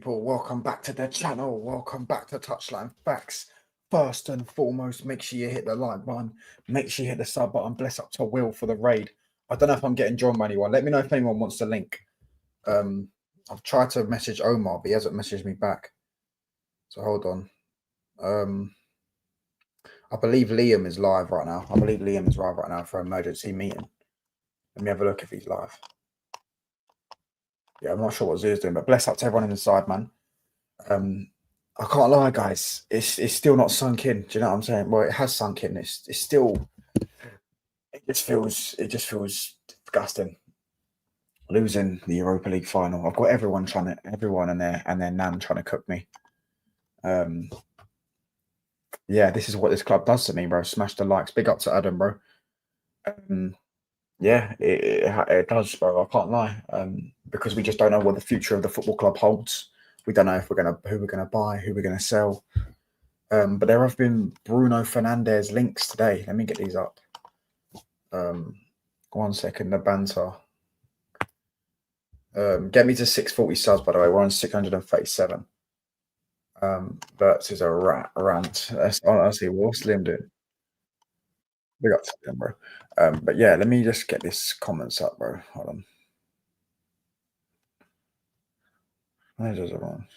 people? Welcome back to the channel. Welcome back to Touchline Facts. First and foremost, make sure you hit the like button. Make sure you hit the sub button. Bless up to Will for the raid. I don't know if I'm getting joined by anyone. Let me know if anyone wants the link. I've tried to message Omar, but he hasn't messaged me back. So hold on. I believe Liam is live right now. For an emergency meeting. Let me have a look if he's live. Yeah, I'm not sure what Zoo's doing, but bless up to everyone inside, man. I can't lie, guys. It's still not sunk in. Do you know what I'm saying? Well, it has sunk in. It's still. It just feels disgusting. Losing the Europa League final. I've got everyone and their nan trying to cook me. Yeah, this is what this club does to me, bro. Smash the likes. Big up to Adam, bro. Yeah, it does, bro. I can't lie. Because we just don't know what the future of the football club holds. We don't know if who we're gonna buy, who we're gonna sell. But there have been Bruno Fernandes links today. Let me get these up. 1 second. The banter. Get me to 640 subs, by the way. We're on 637. Wirtz is a rant. That's honestly what's Liam doing. We got to them, bro. But yeah, let me just get this comments up, bro. Hold on. There's everyone.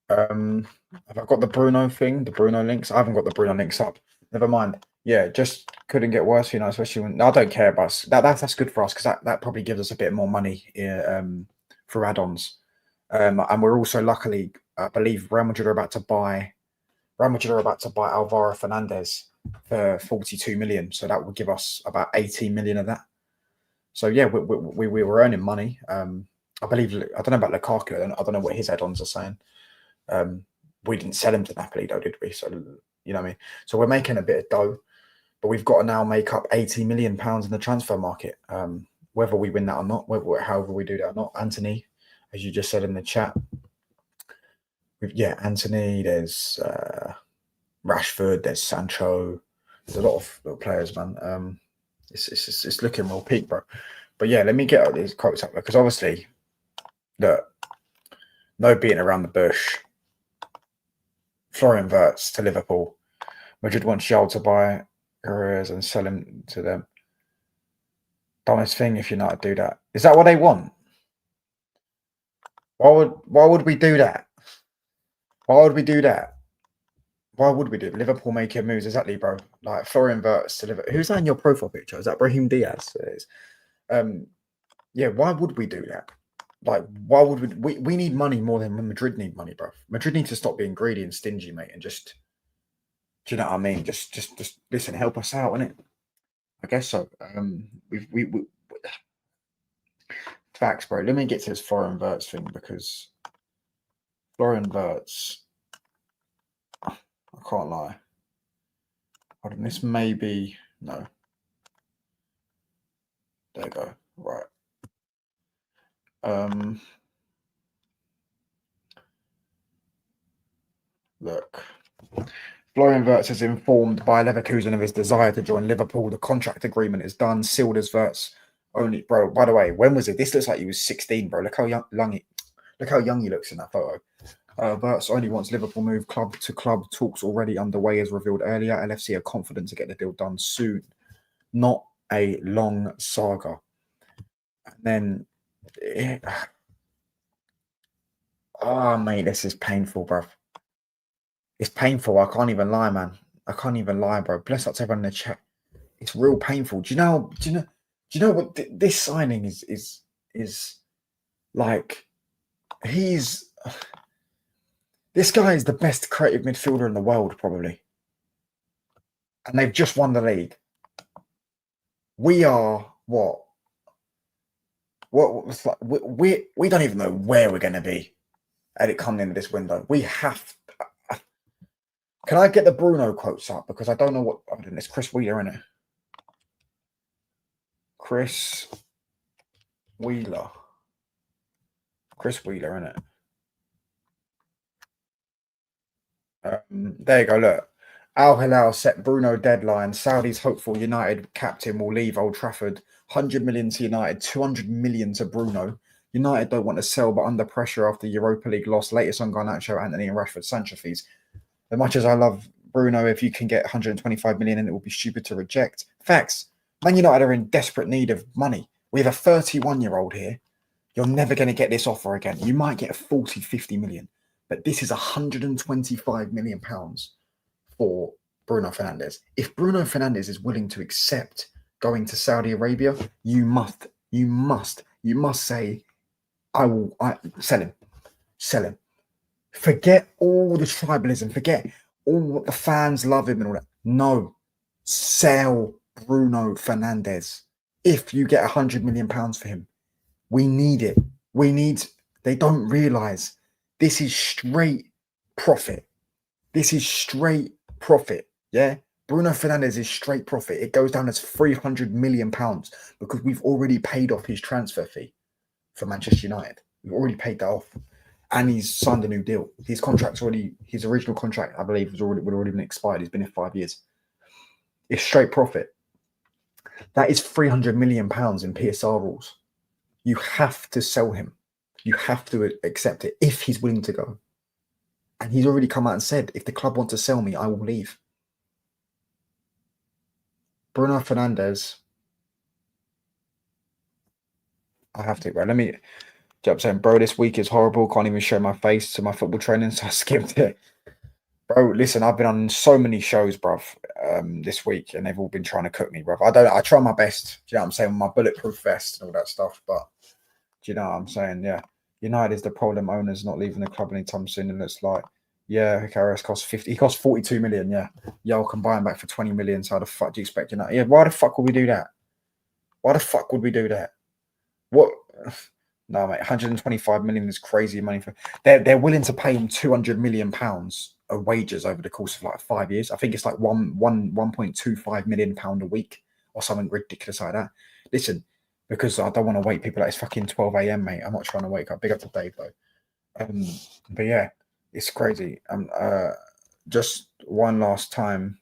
Have I got the Bruno thing? The Bruno links? I haven't got the Bruno links up. Never mind. Yeah, just couldn't get worse, you know, especially when I don't care about that's good for us because that probably gives us a bit more money for add-ons. And we're also luckily, I believe Real Madrid are about to buy Alvaro Fernandez for 42 million. So that would give us about 18 million of that. So yeah, we were earning money. I believe, I don't know about Lukaku. I don't know what his add-ons are saying. We didn't sell him to Napoli though, did we? So, you know what I mean? So we're making a bit of dough, but we've got to now make up 80 million pounds in the transfer market. Whether we win that or not, however we do that or not. Anthony, as you just said in the chat. Yeah, Anthony, there's Rashford, there's Sancho, there's a lot of little players, man. It's looking real peak, bro. But yeah, let me get all these quotes up there because obviously, look, no beating around the bush. Florian Wirtz to Liverpool. Madrid wants Yal to buy Perez and sell him to them. Dumbest thing if United do that. Is that what they want? Why would we do that? Why would we do that? Why would we do it? Liverpool making moves, exactly, bro. Like Florian Wirtz to Liverpool. Who's that in your profile picture? Is that Brahim Diaz? It is. Yeah, why would we do that? Like, why would we need money more than Madrid need money, bro? Madrid need to stop being greedy and stingy, mate, and just, do you know what I mean? Just listen, help us out, innit? I guess so. We facts, bro. Let me get to this Florian Wirtz thing because Florian Wirtz, I can't lie. Hold on, this may be no. There you go. Right. Look. Florian Wirtz is informed by Leverkusen of his desire to join Liverpool. The contract agreement is done, sealed as Wirtz only. Bro, by the way, when was it? This looks like he was 16, bro. Look how young he looks in that photo. Wirtz only wants Liverpool move club to club. Talks already underway as revealed earlier. LFC are confident to get the deal done soon. Not a long saga. And then, oh, mate, this is painful, bro. It's painful. I can't even lie, man. I can't even lie, bro. Bless up to everyone in the chat. It's real painful. Do you know what this signing is like? This guy is the best creative midfielder in the world, probably. And they've just won the league. We are what? We don't even know where we're going to be at it coming into this window. We have. Can I get the Bruno quotes up? Because I don't know what. I mean, it's Chris Wheeler, isn't it? Chris Wheeler, isn't it? There you go. Look, Al Hilal set Bruno deadline. Saudi's hopeful United captain will leave Old Trafford. 100 million to United, 200 million to Bruno. United don't want to sell, but under pressure after Europa League loss. Latest on Garnacho, Anthony, and Rashford Sancho fees. As much as I love Bruno, if you can get 125 million, and it will be stupid to reject. Facts. Man United are in desperate need of money. We have a 31-year-old here. You're never going to get this offer again. You might get 40, 50 million, but this is 125 million pounds for Bruno Fernandes. If Bruno Fernandes is willing to accept going to Saudi Arabia, you must say, I sell him. Forget all the tribalism. Forget all what the fans love him and all that. No, sell Bruno Fernandes. If you get 100 million pounds for him, we need it. They don't realize this is straight profit. Yeah. Bruno Fernandes is straight profit. It goes down as 300 million pounds because we've already paid off his transfer fee for Manchester United. We've already paid that off. And he's signed a new deal. His original contract, I believe, would already been expired. He's been here 5 years. It's straight profit. That is 300 million pounds in PSR rules. You have to sell him. You have to accept it if he's willing to go. And he's already come out and said, if the club want to sell me, I will leave. Bruno Fernandes. I have to, bro. Let me... You know what I'm saying, bro, this week is horrible. Can't even show my face to my football training, so I skipped it. Bro, listen, I've been on so many shows, bruv, this week, and they've all been trying to cook me, bruv. I try my best, do you know what I'm saying, with my bulletproof vest and all that stuff, but do you know what I'm saying? Yeah. United is the problem. Owners not leaving the club anytime soon, and it's like, yeah, Karras costs 50. He costs 42 million, yeah. Yo, can buy him back for 20 million, so how the fuck do you expect United? Yeah, why the fuck would we do that? What? No, mate, 125 million is crazy money. They're willing to pay him 200 million pounds of wages over the course of like 5 years. I think it's like 1.25 million pound a week or something ridiculous like that. Listen, because I don't want to wake people like it's fucking 12 a.m, mate. I'm not trying to wake up. Big up to Dave though. But yeah, it's crazy. Just one last time.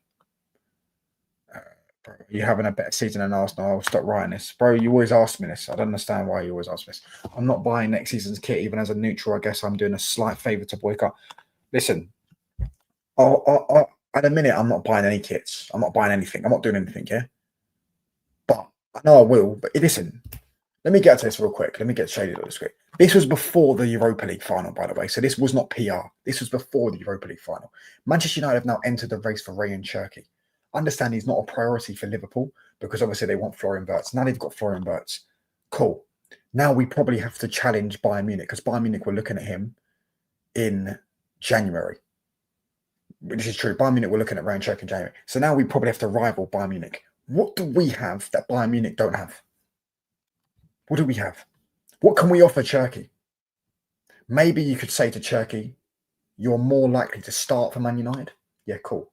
Bro, you're having a better season than Arsenal. I'll stop writing this. Bro, you always ask me this. I don't understand why you always ask me this. I'm not buying next season's kit, even as a neutral. I guess I'm doing a slight favour to boycott. Listen, at the minute, I'm not buying any kits. I'm not buying anything. I'm not doing anything, yeah? But I know I will. But listen, let me get to this real quick. Let me get shaded on this quick. This was before the Europa League final, by the way. So this was not PR. This was before the Europa League final. Manchester United have now entered the race for Rayan Cherki. Understand he's not a priority for Liverpool because obviously they want Florian Wirtz. Now they've got Florian Wirtz. Cool. Now we probably have to challenge Bayern Munich because Bayern Munich were looking at him in January. This is true. Bayern Munich were looking at Rayan Cherki in January. So now we probably have to rival Bayern Munich. What do we have that Bayern Munich don't have? What do we have? What can we offer Cherki? Maybe you could say to Cherki, you're more likely to start for Man United. Yeah, cool.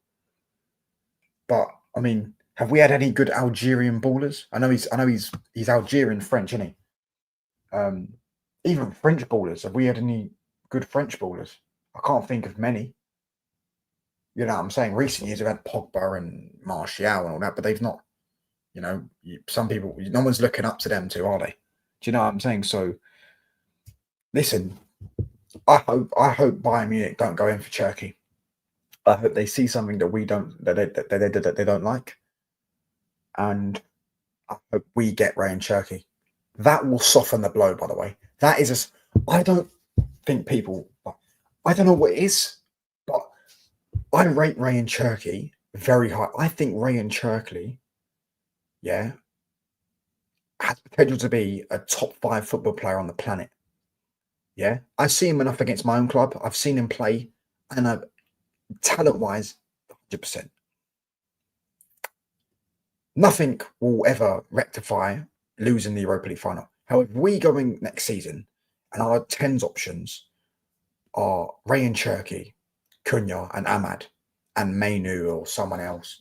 But I mean, have we had any good Algerian ballers? I know he's Algerian French, isn't he? Even French ballers. Have we had any good French ballers? I can't think of many. You know what I'm saying? Recent years have had Pogba and Martial and all that, but they've not. You know, some people. No one's looking up to them too, are they? Do you know what I'm saying? So, listen. I hope Bayern Munich don't go in for Cherki. I hope they see something that we don't, that they don't like, and I hope we get Rayan Cherki. That will soften the blow. By the way, that is I don't think people. I don't know what it is, but I rate Rayan Cherki very high. I think Rayan Cherki, yeah, has potential to be a top 5 football player on the planet. Yeah, I see him enough against my own club. I've seen him play, and talent-wise, 100%. Nothing will ever rectify losing the Europa League final. However, we going next season, and our 10s options are Rayan Cherki, Cunha, and Ahmad, and Mainu or someone else,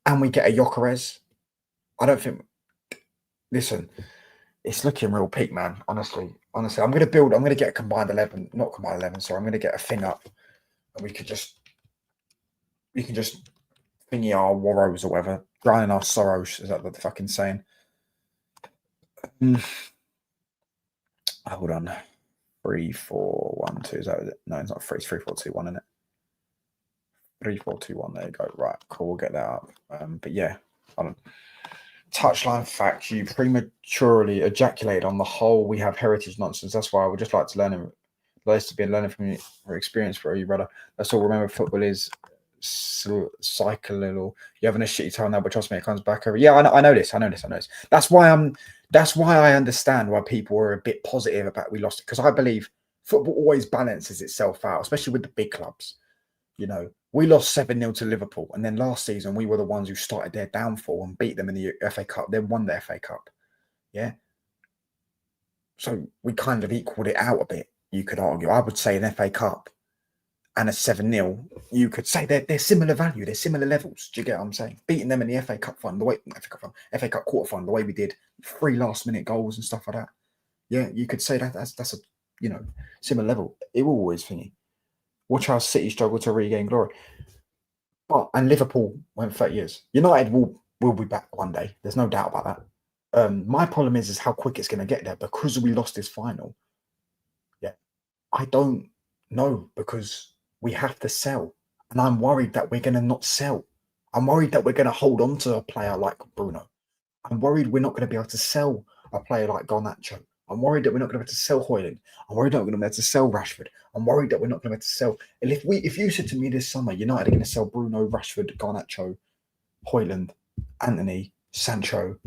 and we get a Gyökeres. I don't think. Listen, it's looking real peak, man. Honestly, I'm going to get a combined 11, not combined 11. Sorry, I'm going to get a thing up. And we could just you can just thingy our worrows or whatever, drowning our sorrows. Is that the fucking saying? Hold on. 3, 4, 1, 2. Is that it? No, it's not 3. It's 3, 4, 2, 1, isn't it? 3, 4, 2, 1. There you go. Right, cool. We'll get that up. But yeah, hold on. Touchline fact: you prematurely ejaculated on the whole. We have heritage nonsense. That's why I would just like to learn. Nice to be learning from your experience, bro. You brother. That's all. Remember, football is cyclical. You having a shitty time now, but trust me, it comes back over. Yeah, I know this. I know this. That's why I'm. That's why I understand why people were a bit positive about we lost it, because I believe football always balances itself out, especially with the big clubs. You know, we lost 7-0 to Liverpool, and then last season we were the ones who started their downfall and beat them in the FA Cup. Then won the FA Cup. Yeah. So we kind of equaled it out a bit, you could argue. I would say an FA Cup and a 7-0, you could say they're similar value, they're similar levels. Do you get what I'm saying? Beating them in the FA Cup final, FA Cup quarter final, the way we did, 3 last-minute goals and stuff like that. Yeah, you could say that's a similar level. It will always thingy. Watch how City struggle to regain glory. And Liverpool went 30 years. United will be back one day. There's no doubt about that. My problem is how quick it's going to get there, because we lost this final. Yeah, I don't know, because we have to sell, and I'm worried that we're going to not sell. I'm worried that we're going to hold on to a player like Bruno. I'm worried we're not going to be able to sell a player like Garnacho. I'm worried that we're not going to be able to sell Højlund. I'm worried that we're going to be able to sell Rashford. I'm worried that we're not going to be able to sell. And if you said to me this summer, United are going to sell Bruno, Rashford, Garnacho, Højlund, Anthony, Sancho,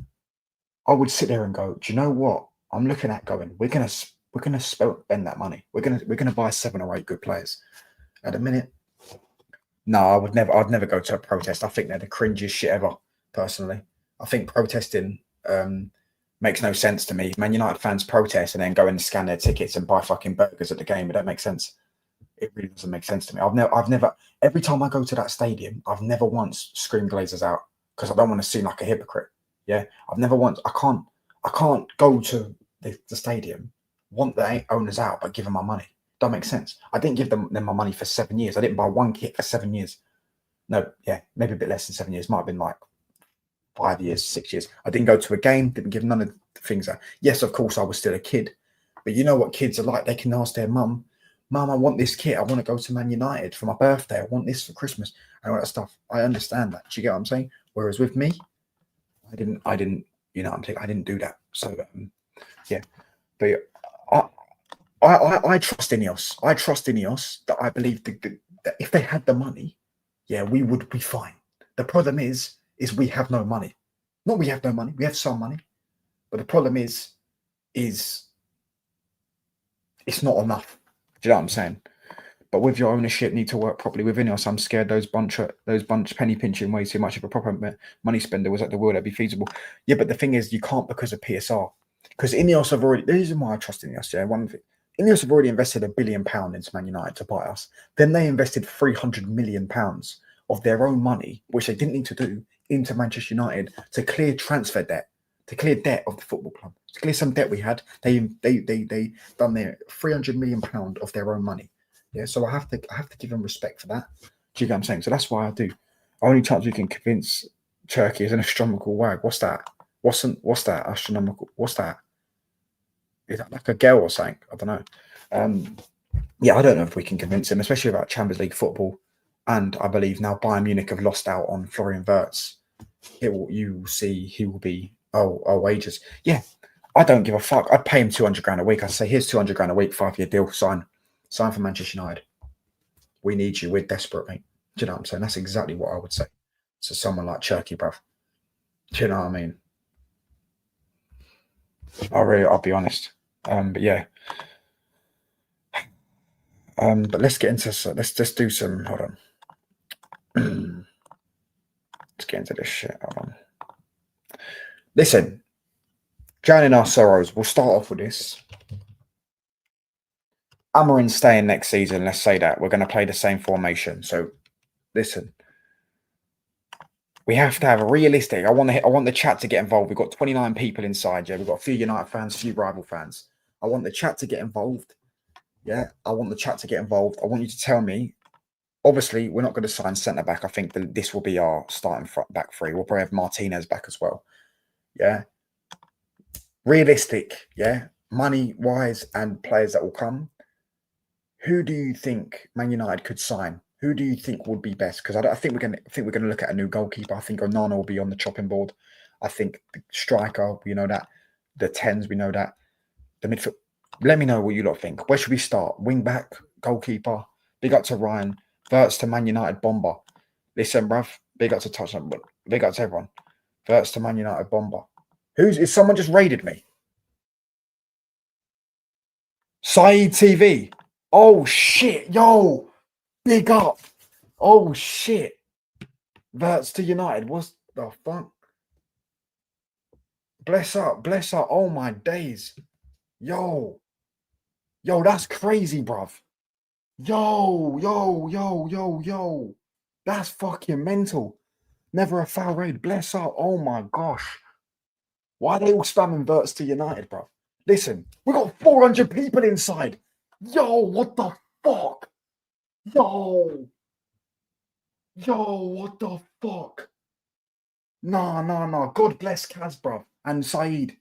I would sit there and go, do you know what? I'm looking at going, we're going to spend that money. We're going to buy 7 or 8 good players. At a minute, no, I'd never go to a protest. I think they're the cringiest shit ever, personally. I think protesting makes no sense to me. Man United fans protest and then go and scan their tickets and buy fucking burgers at the game. It don't make sense. It really doesn't make sense to me. I've never. Every time I go to that stadium, I've never once screamed Glazers out, because I don't want to seem like a hypocrite. Yeah, I've never once. I can't go to the stadium, want the owners out, but give them my money. Don't make sense. I didn't give them my money for 7 years. I didn't buy one kit for 7 years. No, yeah, maybe a bit less than 7 years. Might have been like 5 years, 6 years. I didn't go to a game, didn't give none of the things. Yes, of course, I was still a kid. But you know what kids are like? They can ask their mum, Mum, I want this kit. I want to go to Man United for my birthday. I want this for Christmas. And all that stuff. I understand that. Do you get what I'm saying? Whereas with me, I didn't, you know what I'm saying? I didn't do that. So, yeah. But I trust Ineos. I trust Ineos that I believe that if they had the money, yeah, we would be fine. The problem is we have no money. Not we have no money. We have some money. But the problem is it's not enough. Do you know what I'm saying? But with your ownership, need to work properly with Ineos. I'm scared those bunch penny pinching way too much of a proper money spender was at the will that be feasible. Yeah, but the thing is, you can't because of PSR. Because Ineos have already. The reason why I trust Ineos, yeah, one thing. Ineos have already invested £1 billion into Man United to buy us. Then they invested £300 million of their own money, which they didn't need to do, into Manchester United to clear transfer debt, to clear debt of the football club, to clear some debt we had. They done their £300 million of their own money. Yeah, so I have to give them respect for that. Do you get what I'm saying? So that's why I do. Only chance we can convince Cherki is an astronomical wag. What's that? What's that astronomical? What's that? Is that like a girl or something? I don't know. Yeah, I don't know if we can convince him, especially about Champions League football. And I believe now Bayern Munich have lost out on Florian Wirtz. You will see he will be wages. Yeah, I don't give a fuck. I'd pay him 200 grand a week. I'd say here's 200 grand a week, 5-year deal. Sign for Manchester United. We need you. We're desperate, mate. Do you know what I'm saying? That's exactly what I would say to someone like Cherki, bruv. Do you know what I mean? I'll be honest. But yeah. But let's get into let's just do some. Hold on. Let's get into this shit. Hold on. Listen, drowning our sorrows. We'll start off with this. Amarin's staying next season. Let's say that we're going to play the same formation. So, listen. We have to have a realistic. I want the chat to get involved. We've got 29 people inside. Yeah, we've got a few United fans, a few rival fans. I want the chat to get involved. Yeah, I want the chat to get involved. I want you to tell me Obviously, we're not going to sign centre back. I think that this will be our starting back three. We'll probably have Martinez back as well. Yeah. Realistic, yeah. Money wise and players that will come. Who do you think Man United could sign? Who do you think would be best? Because I think we're going to look at a new goalkeeper. I think Onana will be on the chopping board. I think the striker, we know that. The tens, we know that. The midfield. Let me know what you lot think. Where should we start? Wing back, goalkeeper. Big up to Rayan. Wirtz to Man United bomber. Listen, bruv. Big up to touchdown. Big up to everyone. Wirtz to Man United bomber. Is someone just raided me? Saeed TV. Oh shit, yo. Big up. Oh shit. Wirtz to United. What's the fuck? Bless up. Bless up. Oh my days. Yo. Yo, that's crazy, bruv. Yo. That's fucking mental. Never a foul raid. Bless up. Oh my gosh. Why are they all spamming Wirtz to United, bruv? Listen, we got 400 people inside. Yo, what the fuck? Yo, what the fuck? Nah. God bless Kaz, bruv, and Saeed.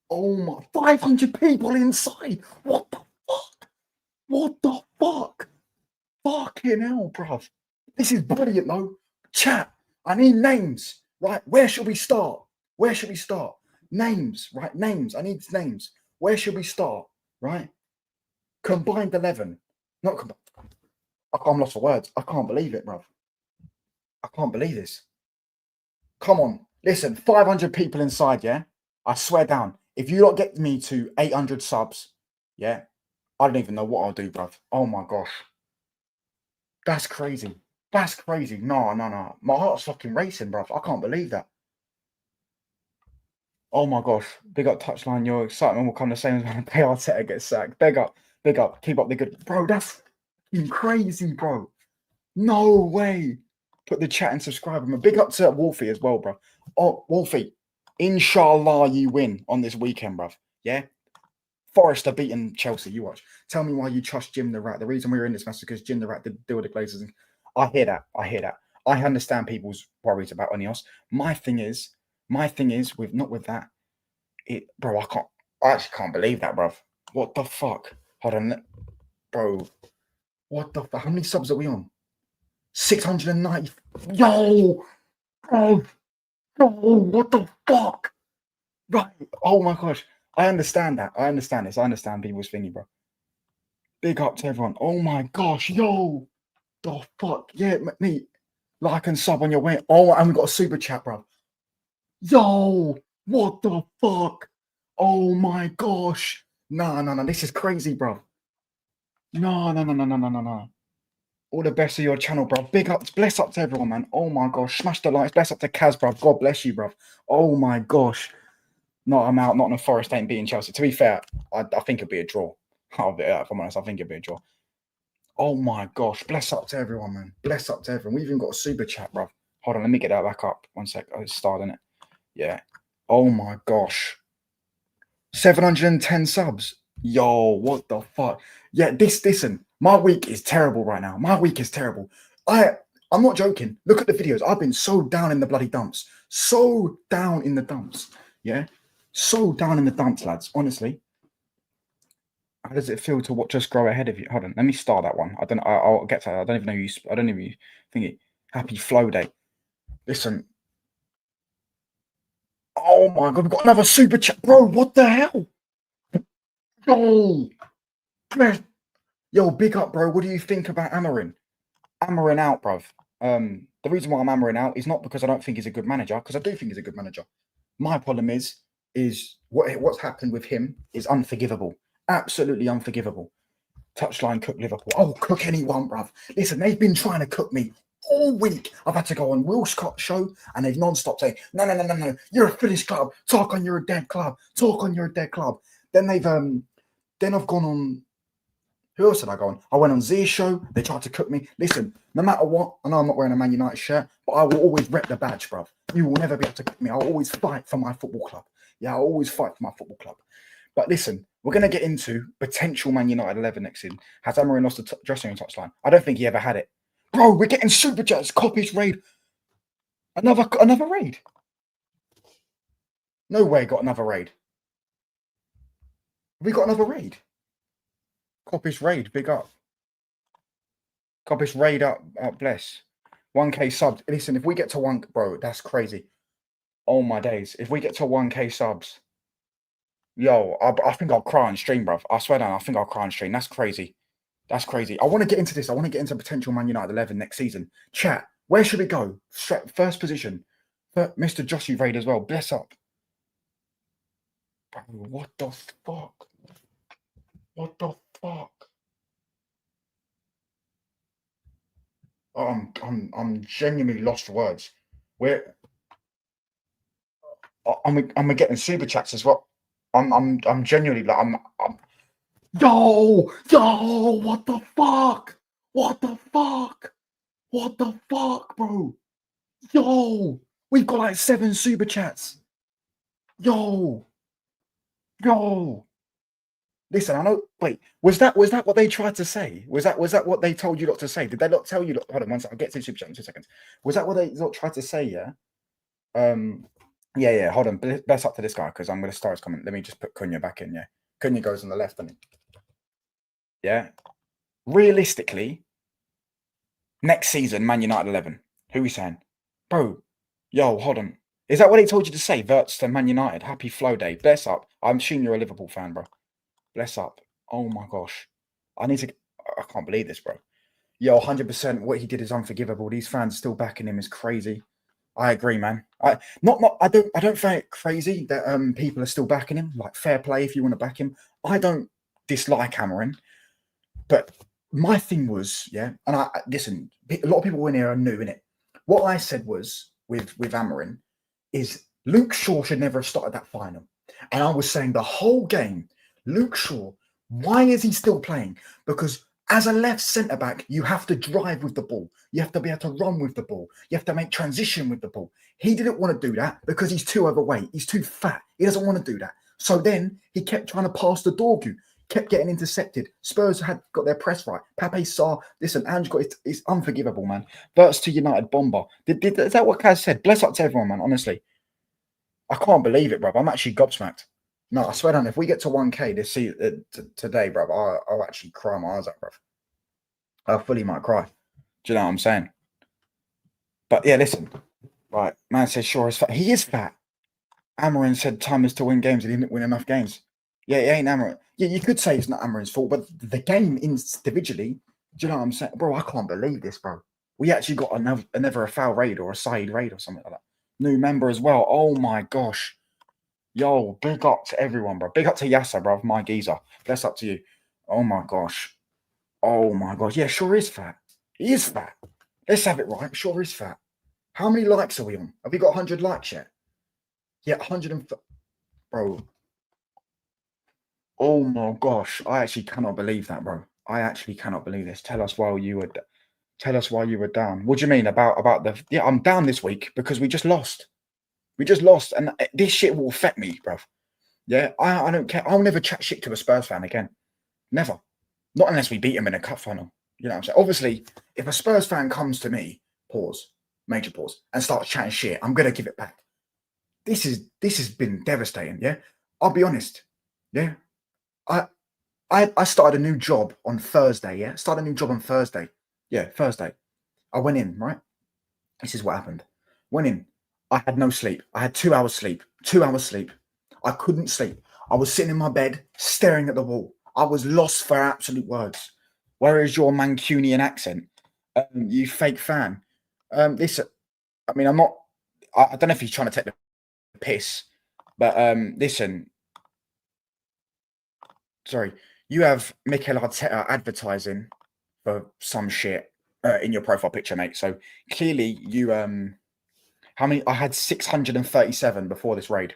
Oh my, 500 people inside. What the fuck? What the fuck? Fucking hell, bruv. This is brilliant, though. Chat, I need names, right? Where should we start? Names, right? Names. I need names. Where should we start, right? Combined 11. Not combined. I'm lost for words. I can't believe it, bruv. I can't believe this. Come on. Listen, 500 people inside, yeah? I swear down. If you don't get me to 800 subs, yeah? I don't even know what I'll do, bruv. Oh my gosh. That's crazy. No. My heart's fucking racing, bruv. I can't believe that. Oh my gosh. Big up touchline. Your excitement will come the same as when Arteta gets sacked. Big up. Keep up the good. Bro, that's crazy, bro. No way. Put the chat and subscribe. I'm a big up to Wolfie as well, bro. Oh, Wolfie. Inshallah you win on this weekend, bruv. Yeah? Forest are beating Chelsea. You watch. Tell me why you trust Jim the Rat. The reason we're in this match is because Jim the Rat did deal with the Glazers. I hear that. I understand people's worries about Onios. My thing is with that. Bro, I actually can't believe that, bruv. What the fuck? Hold on, bro. What the fuck? How many subs are we on? 690. Yo, bro. What the fuck? Right. Oh my gosh. I understand that. I understand this. I understand people's thingy, bro. Big up to everyone. Oh my gosh. Yo. The fuck? Yeah, mate. Like and sub on your way. Oh, and we got a super chat, bro. Yo. What the fuck? Oh my gosh. No. This is crazy, bro. No. All the best of your channel, bro. Big up, bless up to everyone, man. Oh my gosh. Smash the likes. Bless up to Kaz, bro. God bless you, bro. Oh my gosh. No, I'm out. Not in a Forest ain't beating Chelsea. To be fair, I think it'll be a draw. If I'm honest, I think it'll be a draw. Oh my gosh. Bless up to everyone, man. Bless up to everyone. We've even got a super chat, bro. Hold on, let me get that back up. 1 sec. Oh, it's starting it. Yeah. Oh my gosh. 710 subs. Yo, what the fuck? Yeah, listen, my week is terrible right now. My week is terrible. I'm not joking. Look at the videos. I've been so down in the bloody dumps. So down in the dumps. Yeah. So down in the dumps, lads. Honestly. How does it feel to just grow ahead of you? Hold on. Let me start that one. I'll get to that. I don't even know you. I don't even think it. Happy flow day. Listen. Oh my God. We've got another super chat. Bro, what the hell? Yo, big up, bro. What do you think about Amarin? Amarin out, bruv. The reason why I'm Amarin out is not because I don't think he's a good manager, because I do think he's a good manager. My problem is what's happened with him is unforgivable. Absolutely unforgivable. Touchline cook Liverpool. Oh, cook anyone, bruv. Listen, they've been trying to cook me all week. I've had to go on Will Scott's show and they've non-stop saying, no. You're a finished club. Talk on you're a dead club. Then I've gone on. Who else did I go on? I went on Z's show. They tried to cook me. Listen, no matter what, I know I'm not wearing a Man United shirt, but I will always rep the badge, bruv. You will never be able to cook me. I'll always fight for my football club. Yeah, I'll always fight for my football club. But listen, we're going to get into potential Man United 11 next season. Has Amarin lost the dressing room touchline? I don't think he ever had it. Bro, we're getting super chats. Copies raid. Another raid. No way, got another raid. We got another raid. Copies raid, big up. Copies raid up, bless. 1K subs. Listen, if we get to one, bro, that's crazy. Oh my days. If we get to 1K subs, yo, I think I'll cry on stream, bruv. I swear down, I think I'll cry on stream. That's crazy. That's crazy. I want to get into this. I want to get into potential Man United 11 next season. Chat, where should we go? First position. Mr. Joshy raid as well. Bless up. Bro, what the fuck? What the fuck? Oh, I'm genuinely lost for words. I'm getting super chats as well. I'm genuinely like I'm yo, what the fuck? What the fuck? What the fuck, bro? Yo, we've got like 7 super chats. Yo. Listen, I know. Wait, was that what they tried to say? Was that what they told you not to say? Did they not tell you? Hold on, one second. I'll get to the super chat in 2 seconds. Was that what they tried to say? Yeah. Yeah. Hold on. Bless up to this guy because I'm going to start his comment. Let me just put Cunha back in. Yeah, Cunha goes on the left, doesn't he? Yeah. Realistically, next season, Man United 11. Who are we saying? Bro, yo, hold on. Is that what they told you to say? Wirtz to Man United. Happy flow day. Bless up. I'm assuming you're a Liverpool fan, bro. Bless up. Oh my gosh. I can't believe this, bro. Yo, 100%. What he did is unforgivable. These fans still backing him is crazy. I agree, man. I don't find it crazy that people are still backing him. Like, fair play if you want to back him. I don't dislike Amarin, but my thing was, yeah, and I listen, a lot of people in here are new in it. What I said was with Amarin is Luke Shaw should never have started that final. And I was saying the whole game, Luke Shaw, why is he still playing? Because as a left centre-back, you have to drive with the ball. You have to be able to run with the ball. You have to make transition with the ball. He didn't want to do that because he's too overweight. He's too fat. He doesn't want to do that. So then he kept trying to pass the Dorgu, kept getting intercepted. Spurs had got their press right. Pape saw, listen, Ange got it's unforgivable, man. Wirtz to United bomber. Is that what Kaz said? Bless up to everyone, man, honestly. I can't believe it, bro. I'm actually gobsmacked. No, I swear down, if we get to 1K this season, today, bro, I'll actually cry my eyes out, bro. I fully might cry. Do you know what I'm saying? But yeah, listen. Right, man says Shaw is fat. He is fat. Amarin said time is to win games. He didn't win enough games. Yeah, it ain't Amarin. Yeah, you could say it's not Amarin's fault, but the game individually, do you know what I'm saying? Bro, I can't believe this, bro. We actually got another a foul raid or a side raid or something like that. New member as well. Oh my gosh. Yo, big up to everyone, bro. Big up to Yasser, bro. My geezer. Bless up to you. Oh my gosh. Oh my gosh. Yeah, sure is fat. He is fat. Let's have it right. Sure is fat. How many likes are we on? Have we got 100 likes yet? Yeah, 100 and... Bro. Oh my gosh. I actually cannot believe that, bro. I actually cannot believe this. Tell us why you were down. What do you mean about the... Yeah, I'm down this week because we just lost. We just lost. And this shit will affect me, bro. Yeah, I don't care. I'll never chat shit to a Spurs fan again. Never. Not unless we beat him in a cup final. You know what I'm saying? Obviously, if a Spurs fan comes to me, major pause, and starts chatting shit, I'm going to give it back. This has been devastating, yeah? I'll be honest, yeah? I started a new job on Thursday, yeah? Started a new job on Thursday. Yeah, Thursday. I went in, right? This is what happened. Went in. I had no sleep. I had 2 hours sleep. 2 hours sleep. I couldn't sleep. I was sitting in my bed, staring at the wall. I was lost for absolute words. Where is your Mancunian accent? You fake fan. Listen, I mean, I don't know if he's trying to take the piss, but listen. Sorry, you have Mikel Arteta advertising for some shit in your profile picture, mate. So clearly you how many? I had 637 before this raid.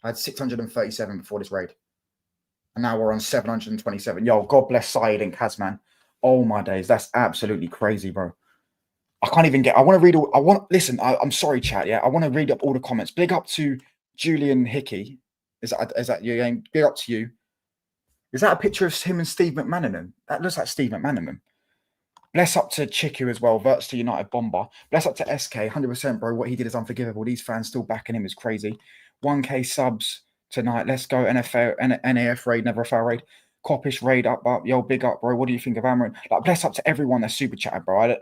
I had 637 before this raid. And now we're on 727. Yo, God bless Syed and Kazman. Oh my days, that's absolutely crazy, bro. I can't even get. I want to read all. Listen. I'm sorry, chat. Yeah, I want to read up all the comments. Big up to Julian Hickey. Is that you? Big up to you. Is that a picture of him and Steve McManaman? That looks like Steve McManaman. Bless up to Chiku as well. Wirtz to United bomber. Bless up to SK. 100%, bro. What he did is unforgivable. These fans still backing him is crazy. 1K subs tonight. Let's go. NAF raid, never a foul raid. Coppish raid up. Yo, big up, bro. What do you think of Amarin? Like, bless up to everyone that's super chatting, bro.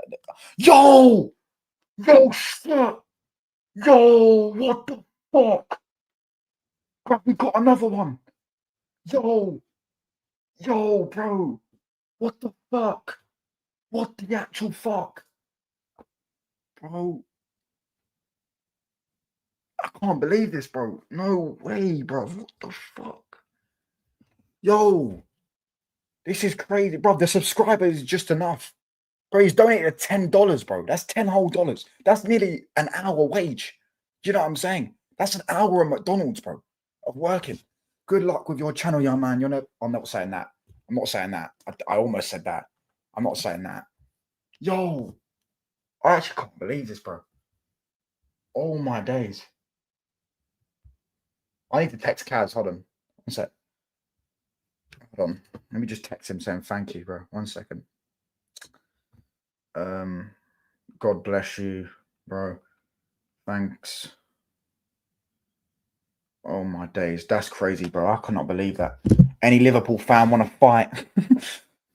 Yo, shit. Yo, what the fuck? Bro, we got another one. Yo, bro. What the fuck? What the actual fuck? Bro. I can't believe this, bro. No way, bro. What the fuck? Yo. This is crazy, bro. The subscriber is just enough. Bro, he's donated $10, bro. That's 10 whole dollars. That's nearly an hour wage. Do you know what I'm saying? That's an hour at McDonald's, bro, of working. Good luck with your channel, young man. I'm not saying that. I'm not saying that. I almost said that. I'm not saying that. Yo, I actually can't believe this, bro. Oh my days. I need to text Kaz. Hold on. One sec. Hold on. Let me just text him saying thank you, bro. 1 second. God bless you, bro. Thanks. Oh my days. That's crazy, bro. I cannot believe that. Any Liverpool fan want to fight?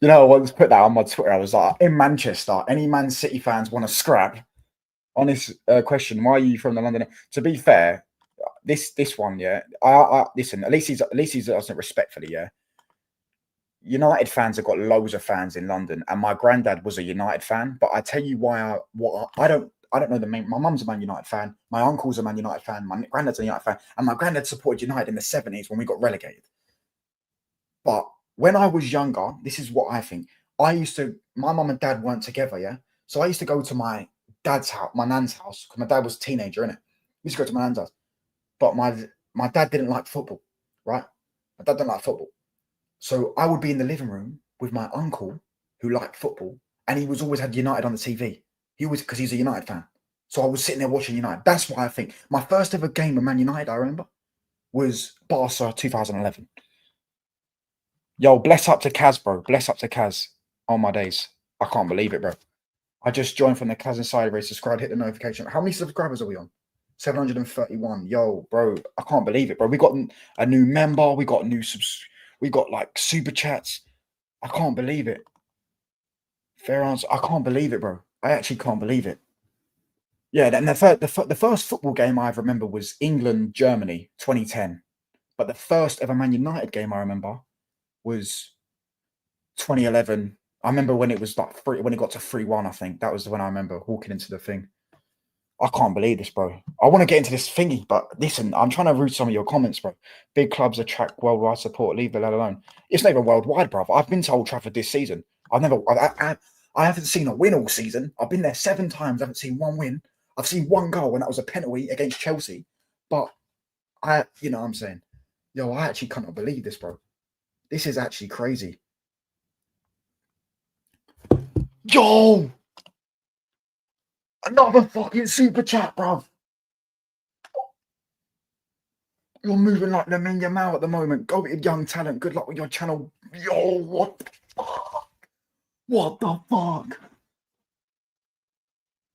You know, I once put that on my Twitter. I was like, in Manchester, any Man City fans want to scrap? On this question, why are you from the London? To be fair, this one, yeah. I listen. At least he's doesn't respectfully, yeah. United fans have got loads of fans in London, and my granddad was a United fan. But I tell you why. I don't know the main. My mum's a Man United fan. My uncle's a Man United fan. My granddad's a United fan, and my granddad supported United in the 70s when we got relegated. But when I was younger, this is what I think. My mum and dad weren't together, yeah. So I used to go to my dad's house, my nan's house, because my dad was a teenager, innit? We used to go to my nan's house. But my dad didn't like football, right? My dad didn't like football. So I would be in the living room with my uncle who liked football, and he was always had United on the TV. Because he's a United fan. So I was sitting there watching United. That's why I think my first ever game of Man United, I remember, was Barca 2011. Yo, bless up to Kaz, bro. Bless up to Kaz. Oh my days. I can't believe it, bro. I just joined from the Kaz Insider race. Subscribe, hit the notification. How many subscribers are we on? 731. Yo, bro, I can't believe it, bro. We got a new member. We got we got like super chats. I can't believe it. Fair answer. I can't believe it, bro. I actually can't believe it. Yeah, and the first football game I remember was England-Germany 2010. But the first ever Man United game I remember was 2011. I remember when it was like when it got to 3-1, I think. That was when I remember walking into the thing. I can't believe this, bro. I want to get into this thingy, but listen, I'm trying to read some of your comments, bro. Big clubs attract worldwide support. Leave the lad alone. It's not even worldwide, bro. I've been to Old Trafford this season. I haven't seen a win all season. I've been there 7 times. I haven't seen one win. I've seen 1 goal, and that was a penalty against Chelsea. But you know what I'm saying? Yo, I actually cannot believe this, bro. This is actually crazy. Yo! Another fucking super chat, bruv. You're moving like Lamine Yamal at the moment. Go with young talent. Good luck with your channel. Yo, what the fuck? What the fuck?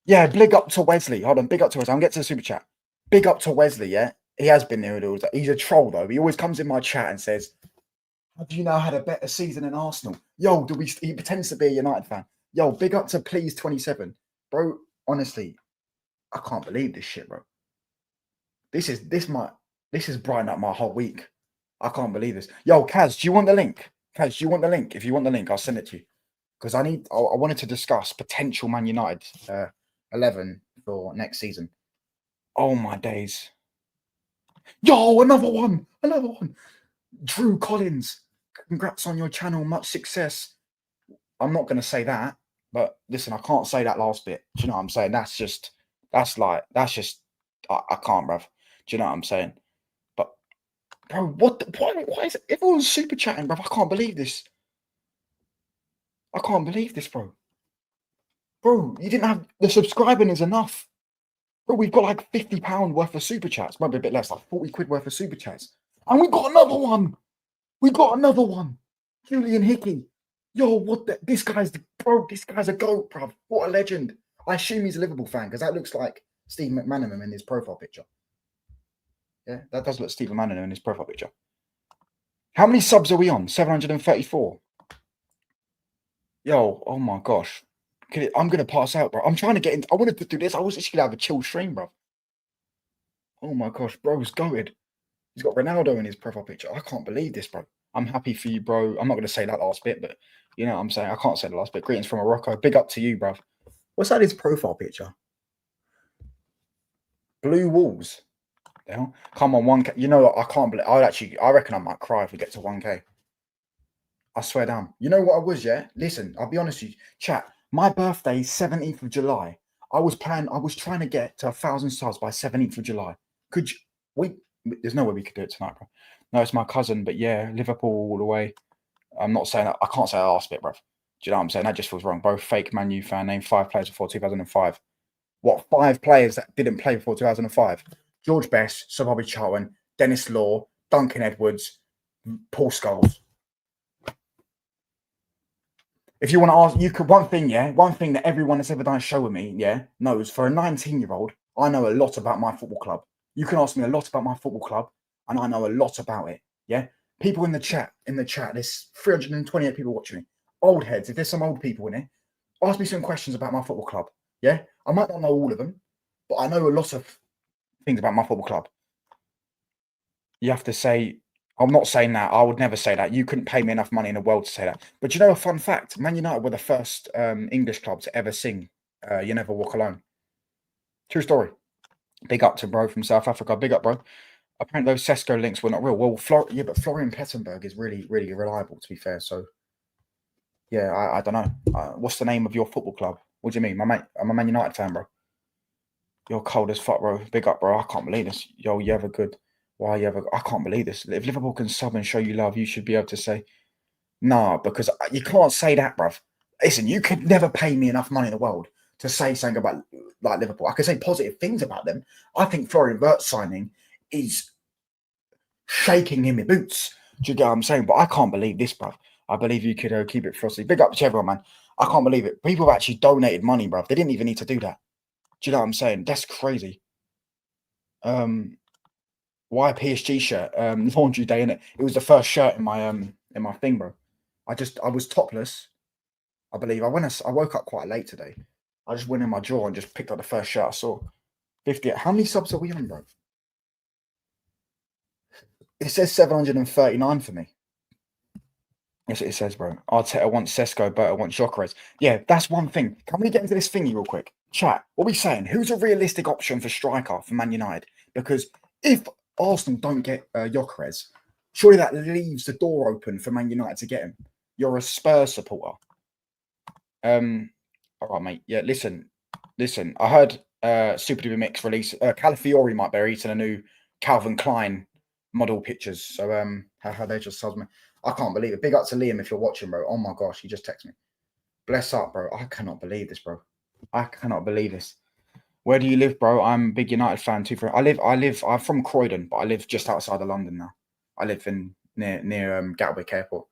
Yeah, big up to Wesley. Hold on, big up to Wesley. I'll get to the super chat. Big up to Wesley, yeah? He has been there. He's a troll, though. He always comes in my chat and says, have you now had a better season than Arsenal? Yo, he pretends to be a United fan. Yo, big up to Please 27. Bro, honestly, I can't believe this shit, bro. This is brighten up my whole week. I can't believe this. Yo, Kaz, do you want the link? Kaz, do you want the link? If you want the link, I'll send it to you. Because I wanted to discuss potential Man United 11 for next season. Oh my days. Yo, another one. Drew Collins. Congrats on your channel. Much success. I'm not going to say that, but listen, I can't say that last bit. Do you know what I'm saying? I can't, bruv. Do you know what I'm saying? But, bro, why is it? Everyone's super chatting, bruv. I can't believe this. I can't believe this, bro. Bro, you didn't have the subscribing is enough. Bro, we've got like £50 worth of super chats. Might be a bit less, like 40 quid worth of super chats. And we got another one. Julian Hickey. Yo, what the? This guy's the bro. This guy's a goat, bro. What a legend. I assume he's a Liverpool fan because that looks like Steve McManaman in his profile picture. Yeah, that does look Steve McManaman in his profile picture. How many subs are we on? 734. Yo, oh my gosh. I'm gonna pass out, bro. I'm trying to get in. I wanted to do this. I was actually gonna have a chill stream, bro. Oh my gosh, bro's goated. He's got Ronaldo in his profile picture. I can't believe this, bro. I'm happy for you, bro. I'm not gonna say that last bit, but you know what I'm saying. I can't say the last bit. Greetings from Morocco. Big up to you, bro. What's that? His profile picture? Blue walls. Yeah. Come on, 1K. You know, I can't believe. I reckon I might cry if we get to 1K. I swear down. You know what I was, yeah? Listen, I'll be honest with you. Chat, my birthday is 17th of July. I was trying to get to 1,000 subs by 17th of July. Could you, there's no way we could do it tonight, bro. No, it's my cousin, but yeah, Liverpool all the way. I'm not saying that. I can't say that last bit, bro. Do you know what I'm saying? That just feels wrong. Both fake Man U fan, named 5 players before 2005. What, 5 players that didn't play before 2005? George Best, Sir Bobby Charlton, Dennis Law, Duncan Edwards, Paul Scholes. If you want to ask, you could one thing that everyone that's ever done a show with me, knows for a 19-year-old, I know a lot about my football club. You can ask me a lot about my football club, and I know a lot about it. Yeah, people in the chat, there's 328 people watching me. Old heads, if there's some old people in here, ask me some questions about my football club. Yeah, I might not know all of them, but I know a lot of things about my football club. You have to say. I'm not saying that. I would never say that. You couldn't pay me enough money in the world to say that. But you know a fun fact? Man United were the first English club to ever sing You Never Walk Alone. True story. Big up to bro from South Africa. Big up, bro. Apparently those Sesko links were not real. Well, but Florian Pettenberg is really, really reliable, to be fair. So, yeah, I don't know. What's the name of your football club? What do you mean? I'm a Man United fan, bro. You're cold as fuck, bro. Big up, bro. I can't believe this. Yo, you ever good? Why you ever? I can't believe this. If Liverpool can sub and show you love, you should be able to say, nah, because you can't say that, bruv. Listen, you could never pay me enough money in the world to say something about like Liverpool. I could say positive things about them. I think Florian Wirtz signing is shaking in my boots. Do you get what I'm saying? But I can't believe this, bruv. I believe you could keep it frosty. Big up to everyone, man. I can't believe it. People have actually donated money, bruv. They didn't even need to do that. Do you know what I'm saying? That's crazy. Why a PSG shirt? Laundry day, innit? It was the first shirt in my thing, bro. I was topless. I believe I woke up quite late today. I just went in my drawer and just picked up the first shirt I saw. 50. How many subs are we on, bro? It says 739 for me. Yes, it says, bro. Arteta wants Sesko, but I want Jokeres. Yeah, that's one thing. Can we get into this thingy real quick? Chat, what are we saying? Who's a realistic option for striker for Man United? Because if Arsenal don't get Jokeres, surely that leaves the door open for Man United to get him. You're a Spurs supporter. All right, mate. Yeah, listen. I heard Super Duper Mix release Calafiori might be releasing a new Calvin Klein model pictures. So how they just told me. I can't believe it. Big up to Liam if you're watching, bro. Oh my gosh, he just texted me. Bless up, bro. I cannot believe this, bro. I cannot believe this. Where do you live, bro? I'm a big United fan too. I'm from Croydon, but I live just outside of London now. I live near Gatwick Airport.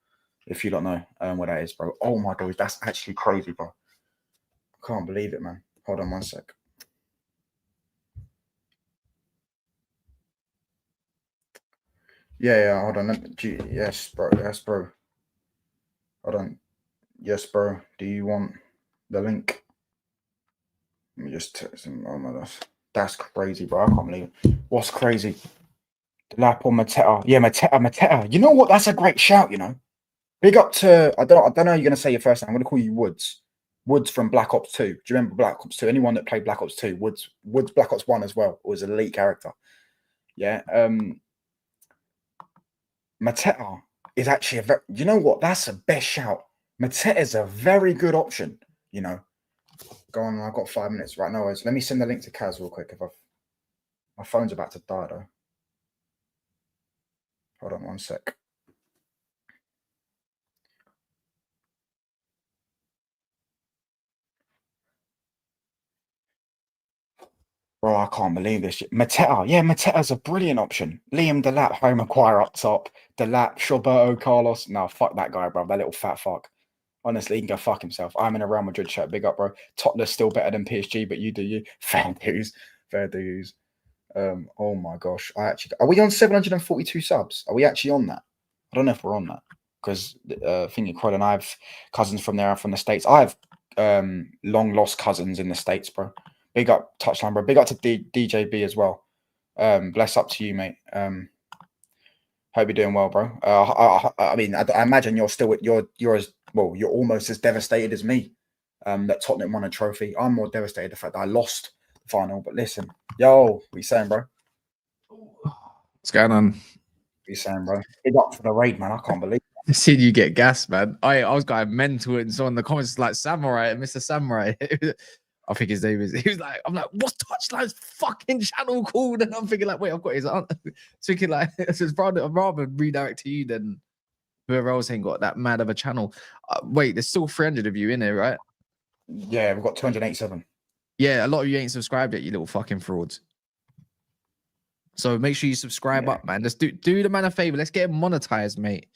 If you don't know where that is, bro. Oh my god, that's actually crazy, bro. I can't believe it, man. Hold on one sec. Yeah, hold on. Yes, bro. Hold on. Yes, bro. Do you want the link? Let me just text him. Oh my gosh. That's crazy, bro. I can't believe it. What's crazy? Lap or Mateta. Yeah, Mateta. You know what? That's a great shout, you know. Big up to I don't know you're gonna say your first name. I'm gonna call you Woods. Woods from Black Ops 2. Do you remember Black Ops 2? Anyone that played Black Ops 2, Woods Black Ops 1 as well, was an elite character. Yeah. Mateta is actually you know what? That's a best shout. Mateta is a very good option, you know. Go on, I've got 5 minutes. Right, no worries. Let me send the link to Kaz real quick. My phone's about to die though. Hold on one sec. Bro, I can't believe this. Mateta, yeah, Mateta's a brilliant option. Liam Delap, Harry Maguire up top. Delap, Roberto Carlos. No, fuck that guy, bro. That little fat fuck. Honestly, he can go fuck himself. I'm in a Real Madrid shirt. Big up, bro. Tottenham's still better than PSG, but you do you. Fair dues. Fair dues. Oh my gosh. Are we on 742 subs? Are we actually on that? I don't know if we're on that. Because I think Crowd and I have cousins from there, from the States. I have long lost cousins in the States, bro. Big up Touchline, bro. Big up to DJB as well. Bless up to you, mate. Hope you're doing well, bro. I mean, I imagine you're still you're as well. You're almost as devastated as me. That Tottenham won a trophy. I'm more devastated the fact that I lost the final. But listen, yo, what you saying, bro? What's going on? What you saying, bro? Big up for the raid, man. I can't believe it. Seeing you get gas, man. I was going mental and so in the comments like Samurai, Mr. Samurai. I think his name is. He was like, I'm like, what's Touchline's fucking channel called? And I'm thinking like, wait, I've got his aunt. Thinking like, I'd rather redirect to you than whoever else ain't got that mad of a channel. Wait, there's still 300 of you in there, right? Yeah, we've got 287. Yeah, a lot of you ain't subscribed yet, you little fucking frauds. So make sure you subscribe up, man. Just do the man a favor. Let's get him monetized, mate.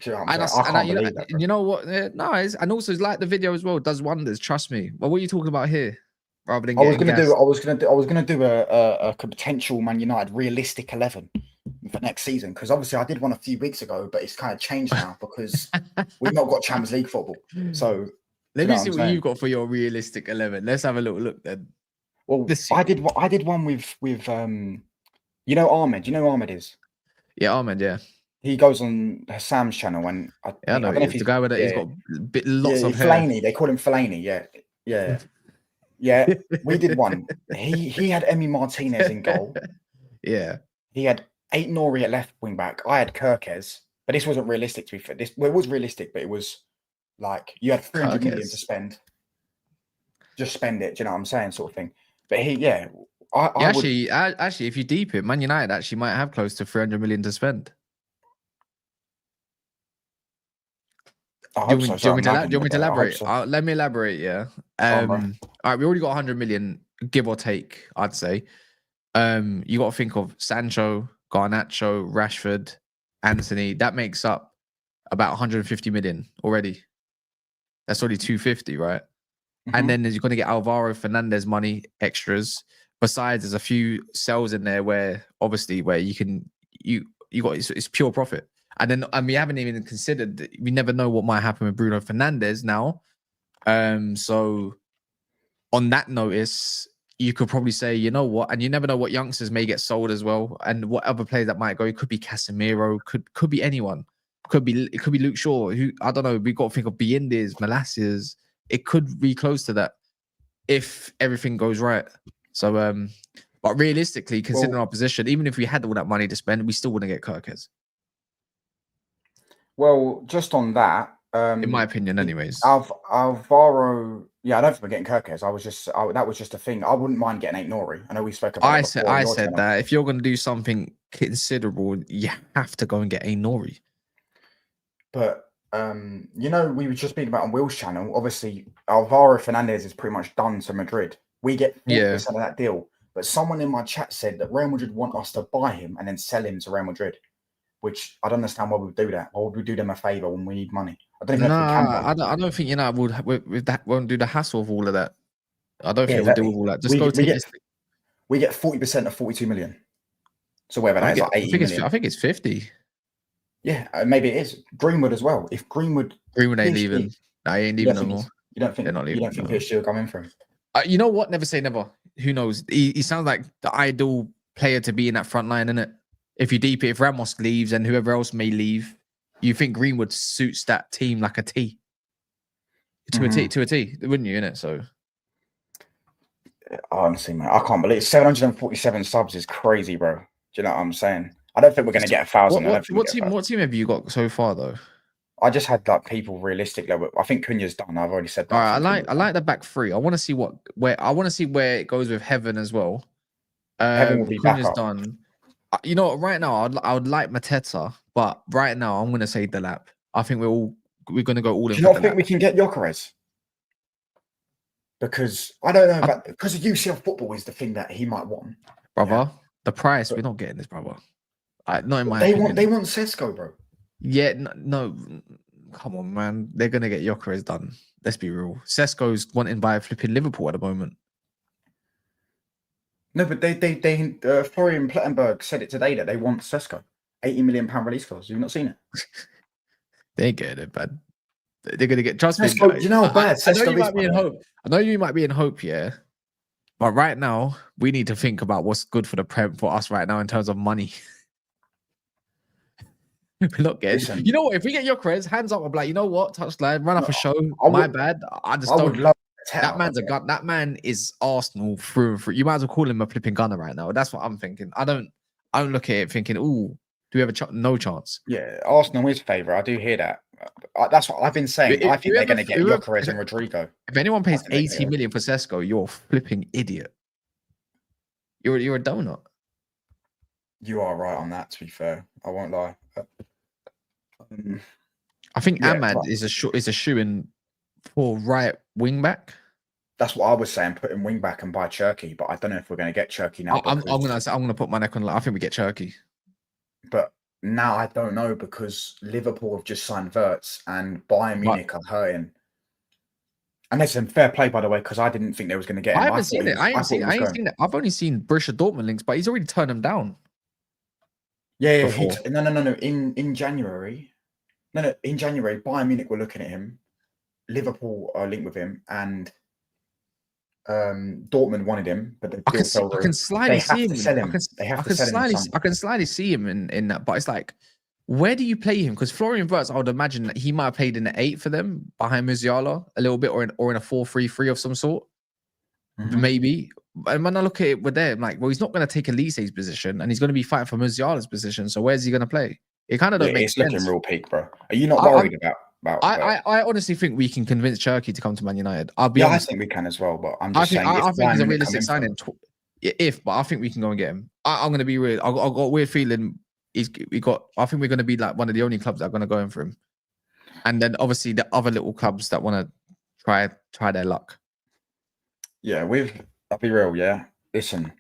You know that, you know what? Nice, and also like the video as well. Does wonders. Trust me. Well, what are you talking about here? Rather than I was gonna do a potential Man United realistic 11 for next season, because obviously I did one a few weeks ago, but it's kind of changed now because we've not got Champions League football. So let me see what you've got for your realistic 11. Let's have a little look then. Well, I did one with you know Ahmed. You know who Ahmed is? Yeah, Ahmed. Yeah. He goes on Sam's channel, and I don't know if he's the guy with he's got lots of hair. Fellaini. They call him Fellaini. Yeah. We did one. He had Emi Martinez in goal. Yeah. He had Aït-Nouri at left wing back. I had Kirkes, but this wasn't realistic to be fair. It was realistic, but it was like you had 300 million to spend. Just spend it. Do you know what I'm saying? Sort of thing. But actually, if you deep it, Man United actually might have close to 300 million to spend. Do you want me to elaborate? Let me elaborate. Yeah. All right. We already got 100 million, give or take. I'd say. You got to think of Sancho, Garnacho, Rashford, Anthony. That makes up about 150 million already. That's already 250, right? Mm-hmm. And then you're going to get Alvaro Fernandez money extras. Besides, there's a few sales in there where obviously you got it's pure profit. And we haven't even considered. We never know what might happen with Bruno Fernandes now. So on that notice, you could probably say, you know what, and you never know what youngsters may get sold as well, and what other players that might go. It could be Casemiro, could be anyone. It could be Luke Shaw. Who I don't know. We've got to think of Biendes, Malacias. It could be close to that if everything goes right. So, but realistically, considering our position, even if we had all that money to spend, we still wouldn't get Kirkes. Well, just on that, in my opinion, anyways, Alvaro. Yeah, I don't think we're getting Kirkes. That was just a thing. I wouldn't mind getting Aït-Nouri. I know we spoke about. I said that if you're going to do something considerable, you have to go and get Aït-Nouri. But you know, we were just speaking about on Will's channel. Obviously, Alvaro Fernandez is pretty much done to Madrid. We get 40% of that deal. But someone in my chat said that Real Madrid want us to buy him and then sell him to Real Madrid. Which I don't understand why we would do that. Why would we do them a favor when we need money? I don't think United would with that won't do the hassle of all of that. I don't think we'll do all that. Just we get 40% of 42 million. So whether that is like 80 million. I think it's 50. Yeah, maybe it is. Greenwood as well. If Greenwood ain't leaving. No, he ain't leaving no more. You don't think PSG will come in for him? You know what? Never say never. Who knows? He sounds like the ideal player to be in that front line, innit? If you deep it, if Ramos leaves and whoever else may leave, you think Greenwood suits that team like a T. To a T, wouldn't you, innit? So honestly, man, I can't believe 747 subs is crazy, bro. Do you know what I'm saying? I don't think we're going to get 1,000. What team have you got so far, though? I just had like people realistic level. I think Cunha's done. I've already said that. All right, I like the back three. I want to see where it goes with Heaven as well. Heaven will be Cunha's done. You know, right now I would like Mateta, but right now I'm going to say Delap. I think we're going to go all in. Do you not think we can get Gyökeres? Because I don't know about because UCL football is the thing that he might want, brother. Yeah. The price we're not getting this, brother. Not in my. They want Sesko, bro. Yeah, no. come on, man. They're gonna get Gyökeres done. Let's be real. Sesko's wanting by flipping Liverpool at the moment. No, but Florian Plettenberg said it today that they want Sesko. £80 million release clause. Have you not seen it? They get it, but they're gonna get. Trust me. You know how bad Sesko I know you is, might be in hope. I know you might be in hope, yeah. But right now, we need to think about what's good for the Prem for us right now in terms of money. We're not getting. Listen, you know what? If we get Gyökeres, hands up, I'm like, you know what? Touchline, run off a show. My bad. I just don't. Would love that man's a gun. That man is Arsenal through and through. You might as well call him a flipping gunner right now. That's what I'm thinking. I don't look at it thinking, ooh, do we have a no chance? Yeah, Arsenal is favourite. I do hear that. That's what I've been saying. I think they're going to get Gyökeres and Rodrigo. If anyone pays 80 million for Sesko, you're a flipping idiot. You're a donut. You are right on that. To be fair, I won't lie. I think Ahmad is a shoe-in for right wing back. That's what I was saying. Put him wing back and buy Cherki, but I don't know if we're going to get Cherki now. I'm gonna put my neck on. I think we get Cherki, but now I don't know because Liverpool have just signed Wirtz and Bayern Munich are hurting. And listen, fair play by the way, because I didn't think they was going to get him. I haven't seen it. I ain't seen it. I've only seen Borussia Dortmund links, but he's already turned them down. Yeah. No. In January. No. In January, Bayern Munich were looking at him. Liverpool are linked with him, and Dortmund wanted him, but I can slightly see him. I can slightly see him in that, but it's like, where do you play him? Because Florian Wirtz, I would imagine that he might have played in the 8 for them behind Musiala a little bit, or in a 4-3-3 of some sort, maybe. And when I look at it with them, like, well, he's not going to take Elise's position, and he's going to be fighting for Musiala's position. So where's he going to play? It kind of don't make sense. It's looking real peak, bro. Are you not worried about? I honestly think we can convince Cherki to come to Man United. I'll be honest. I think we can as well, but I'm just saying. I think he's a realistic signing. But I think we can go and get him. I'm going to be real. I've got a weird feeling. I think we're going to be like one of the only clubs that are going to go in for him. And then obviously the other little clubs that want to try their luck. Yeah, I'll be real. Yeah, listen.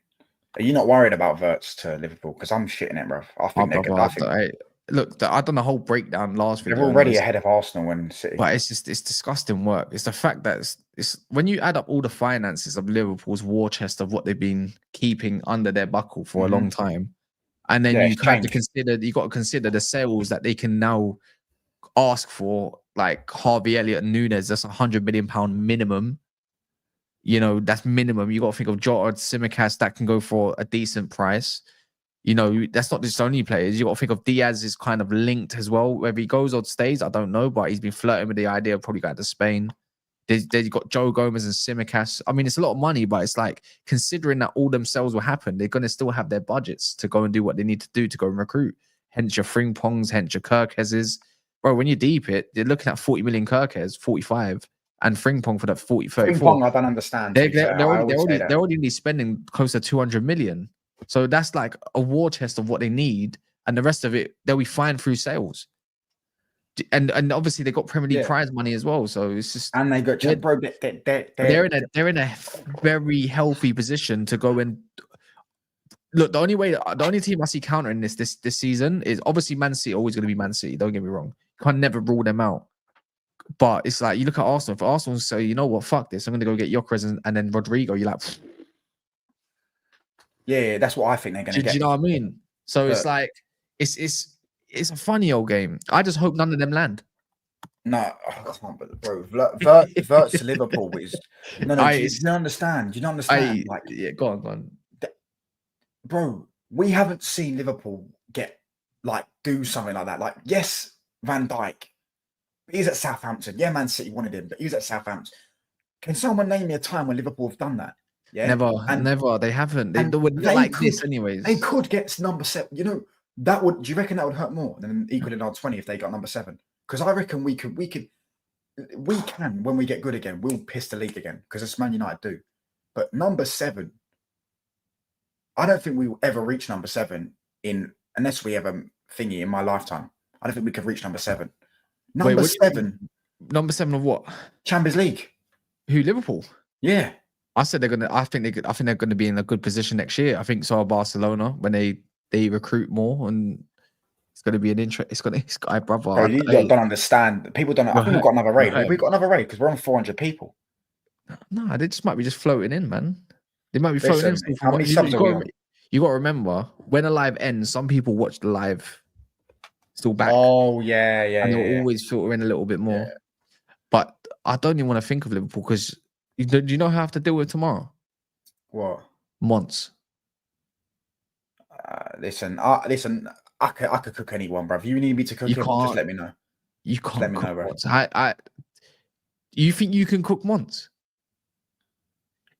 Are you not worried about Wirtz to Liverpool? Because I'm shitting it, bro. I think they're good. Look, I've done the whole breakdown last video. They're already ahead of Arsenal and City. But it's disgusting work. It's the fact that it's when you add up all the finances of Liverpool's war chest of what they've been keeping under their buckle for a long time. And then you got to consider the sales that they can now ask for, like Harvey Elliott and Nunes. That's £100 million minimum. You know, that's minimum. You got to think of Jota, Tsimikas that can go for a decent price. You know, that's not just only players. You got to think of Diaz is kind of linked as well. Whether he goes or stays, I don't know. But he's been flirting with the idea of probably going to Spain. They've got Joe Gomez and Tsimikas. I mean, it's a lot of money, but it's like, considering that all themselves will happen, they're going to still have their budgets to go and do what they need to do to go and recruit. Hence your Frimpongs, hence your Kirkeses. Bro, when you deep it, they're looking at 40 million Kirkes, 45, and Frimpong for that 40, 34. Frimpong, I don't understand. They're already spending close to 200 million. So that's like a war chest of what they need, and the rest of it they'll be fine through sales. And obviously they got Premier League prize money as well. So it's just, and they got they're in a very healthy position to go and look. The only team I see countering this season is obviously Man City. Always going to be Man City. Don't get me wrong. You can't never rule them out. But it's like, you look at Arsenal. For Arsenal to say, you know what, fuck this, I'm going to go get Gyökeres and then Rodrigo. You're like, yeah, that's what I think they're going to get. Do you know what I mean? So it's like, it's a funny old game. I just hope none of them land. No, I can't. But bro, Wirtz to Liverpool is no. Do you understand? Do you understand? Go on. Bro, we haven't seen Liverpool do something like that. Like, yes, Van Dijk. He's at Southampton. Yeah, Man City wanted him, but he was at Southampton. Can someone name me a time when Liverpool have done that? Yeah, never. They haven't. They would like this, anyways. They could get number 7. You know, that would. Do you reckon that would hurt more than equaling our 20 if they got number 7? Because I reckon we can when we get good again. We'll piss the league again because it's Man United do. But number 7, I don't think we will ever reach number 7 unless we have a thingy in my lifetime. I don't think we could reach number 7. Number 7. Number 7 of what? Champions League. Who, Liverpool? Yeah. I said I think they're gonna be in a good position next year. I think so are Barcelona when they recruit more, and It's gonna be an interest. It's got brother. Bro, you don't understand. People don't. I think we've got another raid. Have we got another raid? Because we're on 400 people. No, they just might be just floating in, man. They might be floating Listen, in. how many subs are we on? You got to remember, when a live ends, some people watch the live still back. Oh, yeah. And they'll always filter in a little bit more. Yeah. But I don't even want to think of Liverpool because do you know how I have to deal with tomorrow? What? Months. Listen, I could cook anyone, bro. If you need me to cook him, just let me know. You can't let me know, bro. You think you can cook months?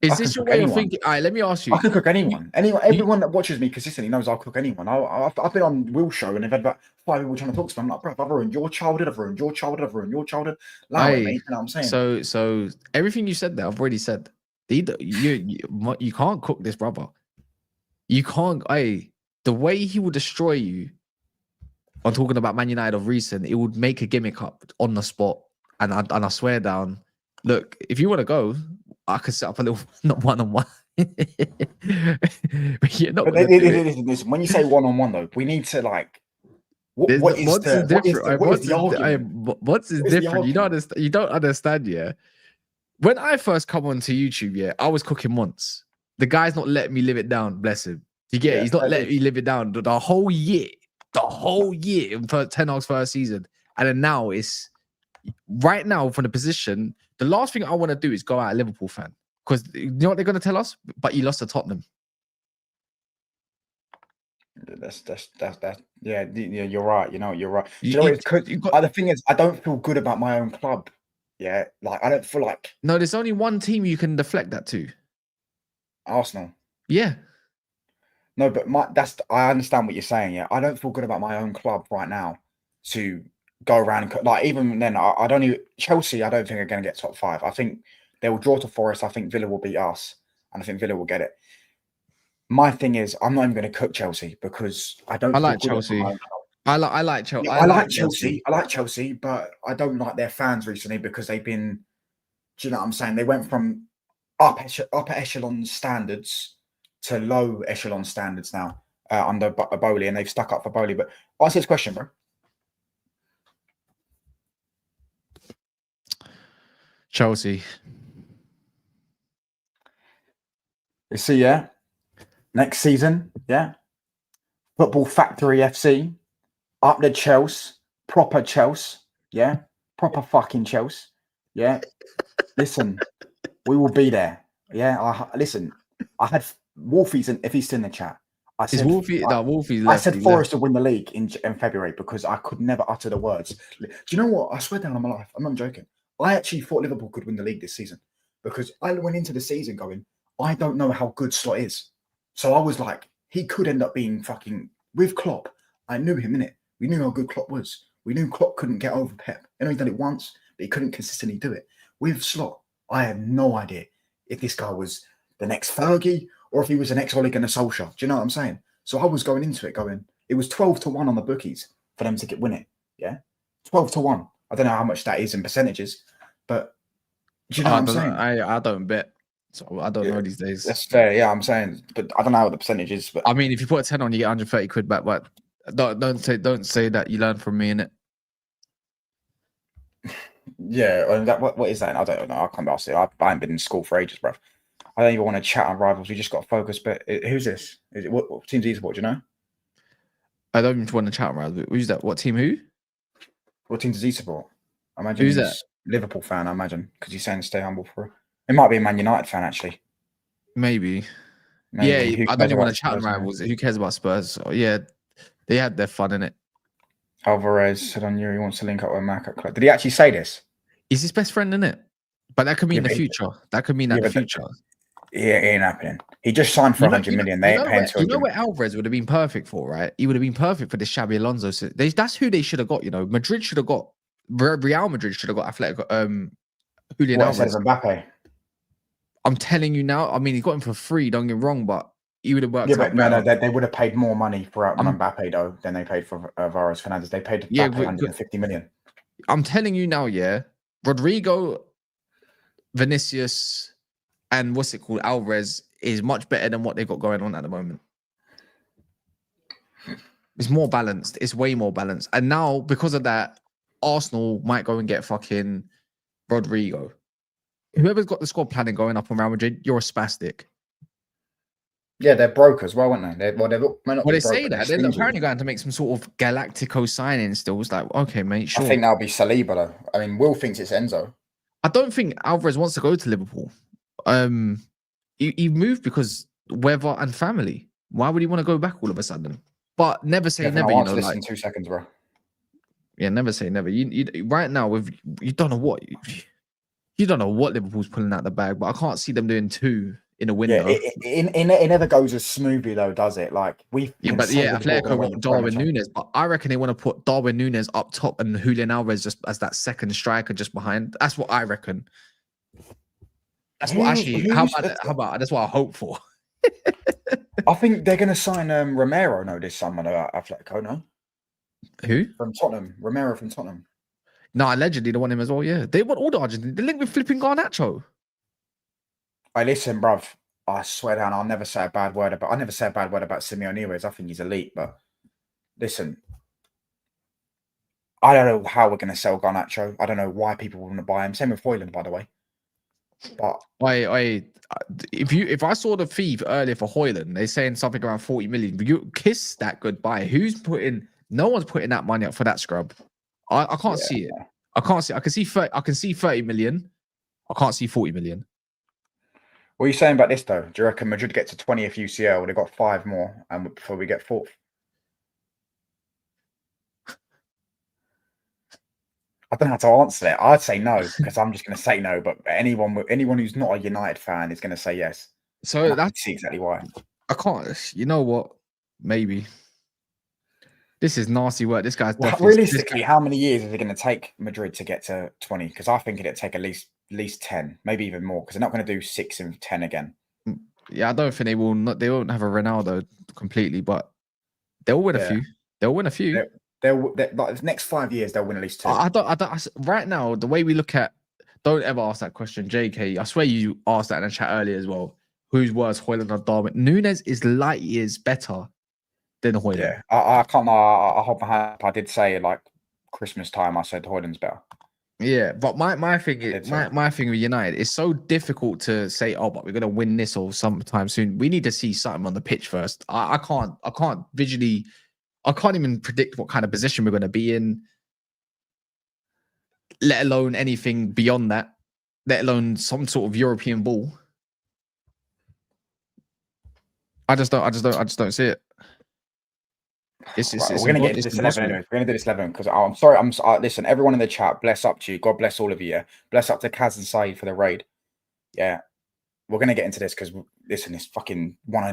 Is this your way of thinking? All right, let me ask you. I can cook anyone. Everyone that watches me consistently knows I'll cook anyone. I've been on Will's show and they've had about 5 people trying to talk to me. I'm like, bro, I've ruined your childhood. I've ruined your childhood. I've ruined your childhood. Allow it, mate. You know what I'm saying? So everything you said there, I've already said. You can't cook this, brother. You can't. The way he will destroy you. I'm talking about Man United of recent. It would make a gimmick up on the spot, and I swear down. Look, if you want to go, I could set up a little not one-on-one. Listen, when you say one-on-one though, we need to like what is the argument? What's different? You don't understand, yeah. When I first come onto YouTube, yeah, I was cooking once. The guy's not letting me live it down, bless him. You get it? He's not letting me live it down the whole year in Ten Hag's first season. And then now it's right now from the position. The last thing I want to do is go out a Liverpool fan. Because you know what they're going to tell us? But you lost to Tottenham. That's yeah, you're right. You're right. The thing is, I don't feel good about my own club. Yeah, like I don't feel like. No, there's only one team you can deflect that to. Arsenal. Yeah. No, but I understand what you're saying. Yeah, I don't feel good about my own club right now to go around and like even then. I don't even Chelsea. I don't think are going to get top 5. I think they will draw to Forest. I think Villa will beat us, and I think Villa will get it. My thing is, I'm not even going to cook Chelsea because I don't. I like Chelsea. I like Chelsea. I like Chelsea. I like Chelsea, but I don't like their fans recently because they've been. Do you know what I'm saying? They went from upper echelon standards to low echelon standards now under Bowley, and they've stuck up for Bowley. But answer this question, bro. Chelsea. You see, yeah. Next season, yeah. Football Factory FC, up the Chelsea, proper Chelsea, yeah. Proper fucking Chelsea, yeah. Listen, we will be there, yeah. I had Wolfie's, if he's still in the chat. I said Forest will win the league in February because I could never utter the words. Do you know what? I swear down on my life, I'm not joking. I actually thought Liverpool could win the league this season because I went into the season going, I don't know how good Slot is. So I was like, he could end up being fucking with Klopp. I knew him, innit? We knew how good Klopp was. We knew Klopp couldn't get over Pep. I know he done it once, but he couldn't consistently do it. With Slot, I have no idea if this guy was the next Fergie or if he was the next Ole Gunnar Solskjaer. Do you know what I'm saying? So I was going into it going, it was 12-1 on the bookies for them to win it. Yeah? 12-1. I don't know how much that is in percentages, but do you know what I'm saying? I don't bet. So I don't know these days. That's fair, yeah. I'm saying, but I don't know what the percentage is. But I mean, if you put a 10 on, you get 130 quid back. But don't say that you learned from me, innit? Yeah, what is that? I don't know. I can't ask it. I haven't been in school for ages, bro. I don't even want to chat on rivals. We just got to focus. But who's this? Is it what team do you support? Do you know? I don't even want to chat on rivals. Who's that? What team? Who? What team does he support? I imagine who's he's that? Liverpool fan. I imagine because he's saying stay humble for. It might be a Man United fan actually. Maybe. Yeah, I don't even want to chat on rivals. Who cares about Spurs? Oh, yeah, they had their fun in it. Alvarez said on you he wants to link up with Mac at club. Did he actually say this? He's his best friend, isn't it? But that could mean the future. That could mean the future. Yeah, it ain't happening. He just signed for 100 million. They ain't paying 200. You know what Alvarez would have been perfect for, right? He would have been perfect for this Xabi Alonso. So that's who they should have got. You know, Madrid should have got. Real Madrid should have got Athletic. Julian Alvarez. Mbappe. I'm telling you now. I mean, he got him for free. Don't get me wrong, but he would have worked. Yeah, but no, they would have paid more money for Mbappe though than they paid for Vargas Fernandes. They paid Mbappe 150 million. I'm telling you now, yeah. Rodrigo, Vinicius, and what's it called, Alvarez is much better than what they got going on at the moment. It's more balanced. It's way more balanced. And now, because of that, Arsenal might go and get fucking Rodrigo. Whoever's got the squad planning going up on Real Madrid, you're a spastic. Yeah, they're broke as well, aren't they? They say that. They're apparently going to make some sort of Galactico signing still. It's like, okay, mate, sure. I think that'll be Saliba, though. I mean, Will thinks it's Enzo. I don't think Alvarez wants to go to Liverpool. He moved because weather and family. Why would he want to go back all of a sudden? But never say never, you know. Like, in 2 seconds, bro. Yeah, never say never. You right now, you don't know what you don't know what Liverpool's pulling out the bag, but I can't see them doing 2 in a window. Yeah, it never goes as smoothly though, does it? Like Atletico want Darwin Núñez, but I reckon they want to put Darwin Núñez up top and Julian Alvarez just as that second striker just behind. That's what I reckon. That's what actually. How about that's what I hope for. I think they're going to sign Romero this summer at Atletico. No, who from Tottenham? Romero from Tottenham. No, allegedly they want him as well. Yeah, they want all the Argentines. They link with flipping Garnacho. Hey, listen, bruv. I swear down, I'll never say a bad word about. I never say a bad word about Simeone anyways. I think he's elite, but listen, I don't know how we're going to sell Garnacho. I don't know why people want to buy him. Same with Højlund, by the way. But if I saw the fee earlier for Højlund, they're saying something around 40 million. But you kiss that goodbye. No one's putting that money up for that scrub. I can't see it. I can't see. I can see 30 million. I can't see 40 million. What are you saying about this though? Do you reckon Madrid get to 20th UCL? They've got 5 more, and before we get 4th. I don't know how to answer it. I'd say no because I'm just going to say no. But anyone who's not a United fan is going to say yes. So that's exactly why. I can't. You know what? Maybe this is nasty work. This guy's realistically. How many years is it going to take Madrid to get to 20? Because I think it'd take at least 10, maybe even more. Because they're not going to do 6 and 10 again. Yeah, I don't think they will. They won't have a Ronaldo completely, but they'll win a few. They'll win a few. They'll like the next 5 years. They'll win at least 2. I don't. Right now, the way we look at, don't ever ask that question, JK. I swear you asked that in the chat earlier as well. Who's worse, Højlund or Darwin? Núñez is light years better than Højlund. Yeah, I can't. I hold my hand up. I did say like Christmas time. I said Højlund's better. Yeah, but my thing is my thing with United, it's so difficult to say, oh, but we're gonna win this or sometime soon. We need to see something on the pitch first. I can't visually. I can't even predict what kind of position we're going to be in, let alone anything beyond that, let alone some sort of European ball. I just don't see it. We're going to get to this 11 anyway. We're going to do this 11 because I'm sorry. Listen, everyone in the chat, bless up to you. God bless all of you. Yeah? Bless up to Kaz and Saeed for the raid. Yeah, we're going to get into this because listen, it's fucking 1 a.m.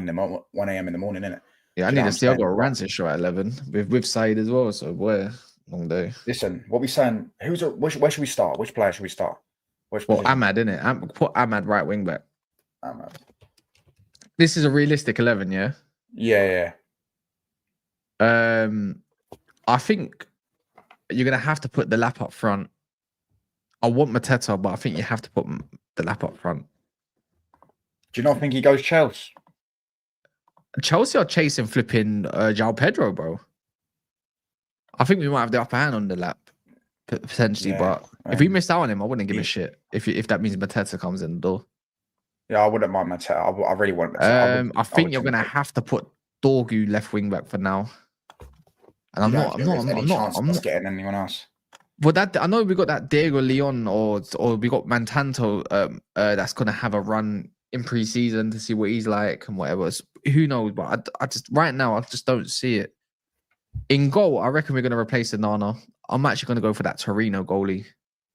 in the morning, isn't it? Yeah, I need to see. I've got a Rancid show at 11 with Saeed as well. So boy, long day. Listen, what we saying? Where should we start? Which player should we start? Ahmad, innit? Put Ahmad right wing back. Ahmad. This is a realistic 11, yeah. Yeah. I think you're gonna have to put the lap up front. I want Mateta, but I think you have to put the lap up front. Do you not think he goes Chelsea? Chelsea are chasing flipping João Pedro, bro. I think we might have the upper hand on the lap potentially, but if we missed out on him, I wouldn't give a shit. If that means Mateta comes in the door. Yeah, I wouldn't mind Mateta. I really want Mateta. I think you're gonna have to put Dorgu left wing back for now. And I'm not getting anyone else. Well, that I know we got that Diego Leon or we got Mantanto that's gonna have a run in pre-season to see what he's like and whatever. Who knows? But I just right now I just don't see it. In goal, I reckon we're gonna replace Onana. I'm actually gonna go for that Torino goalie.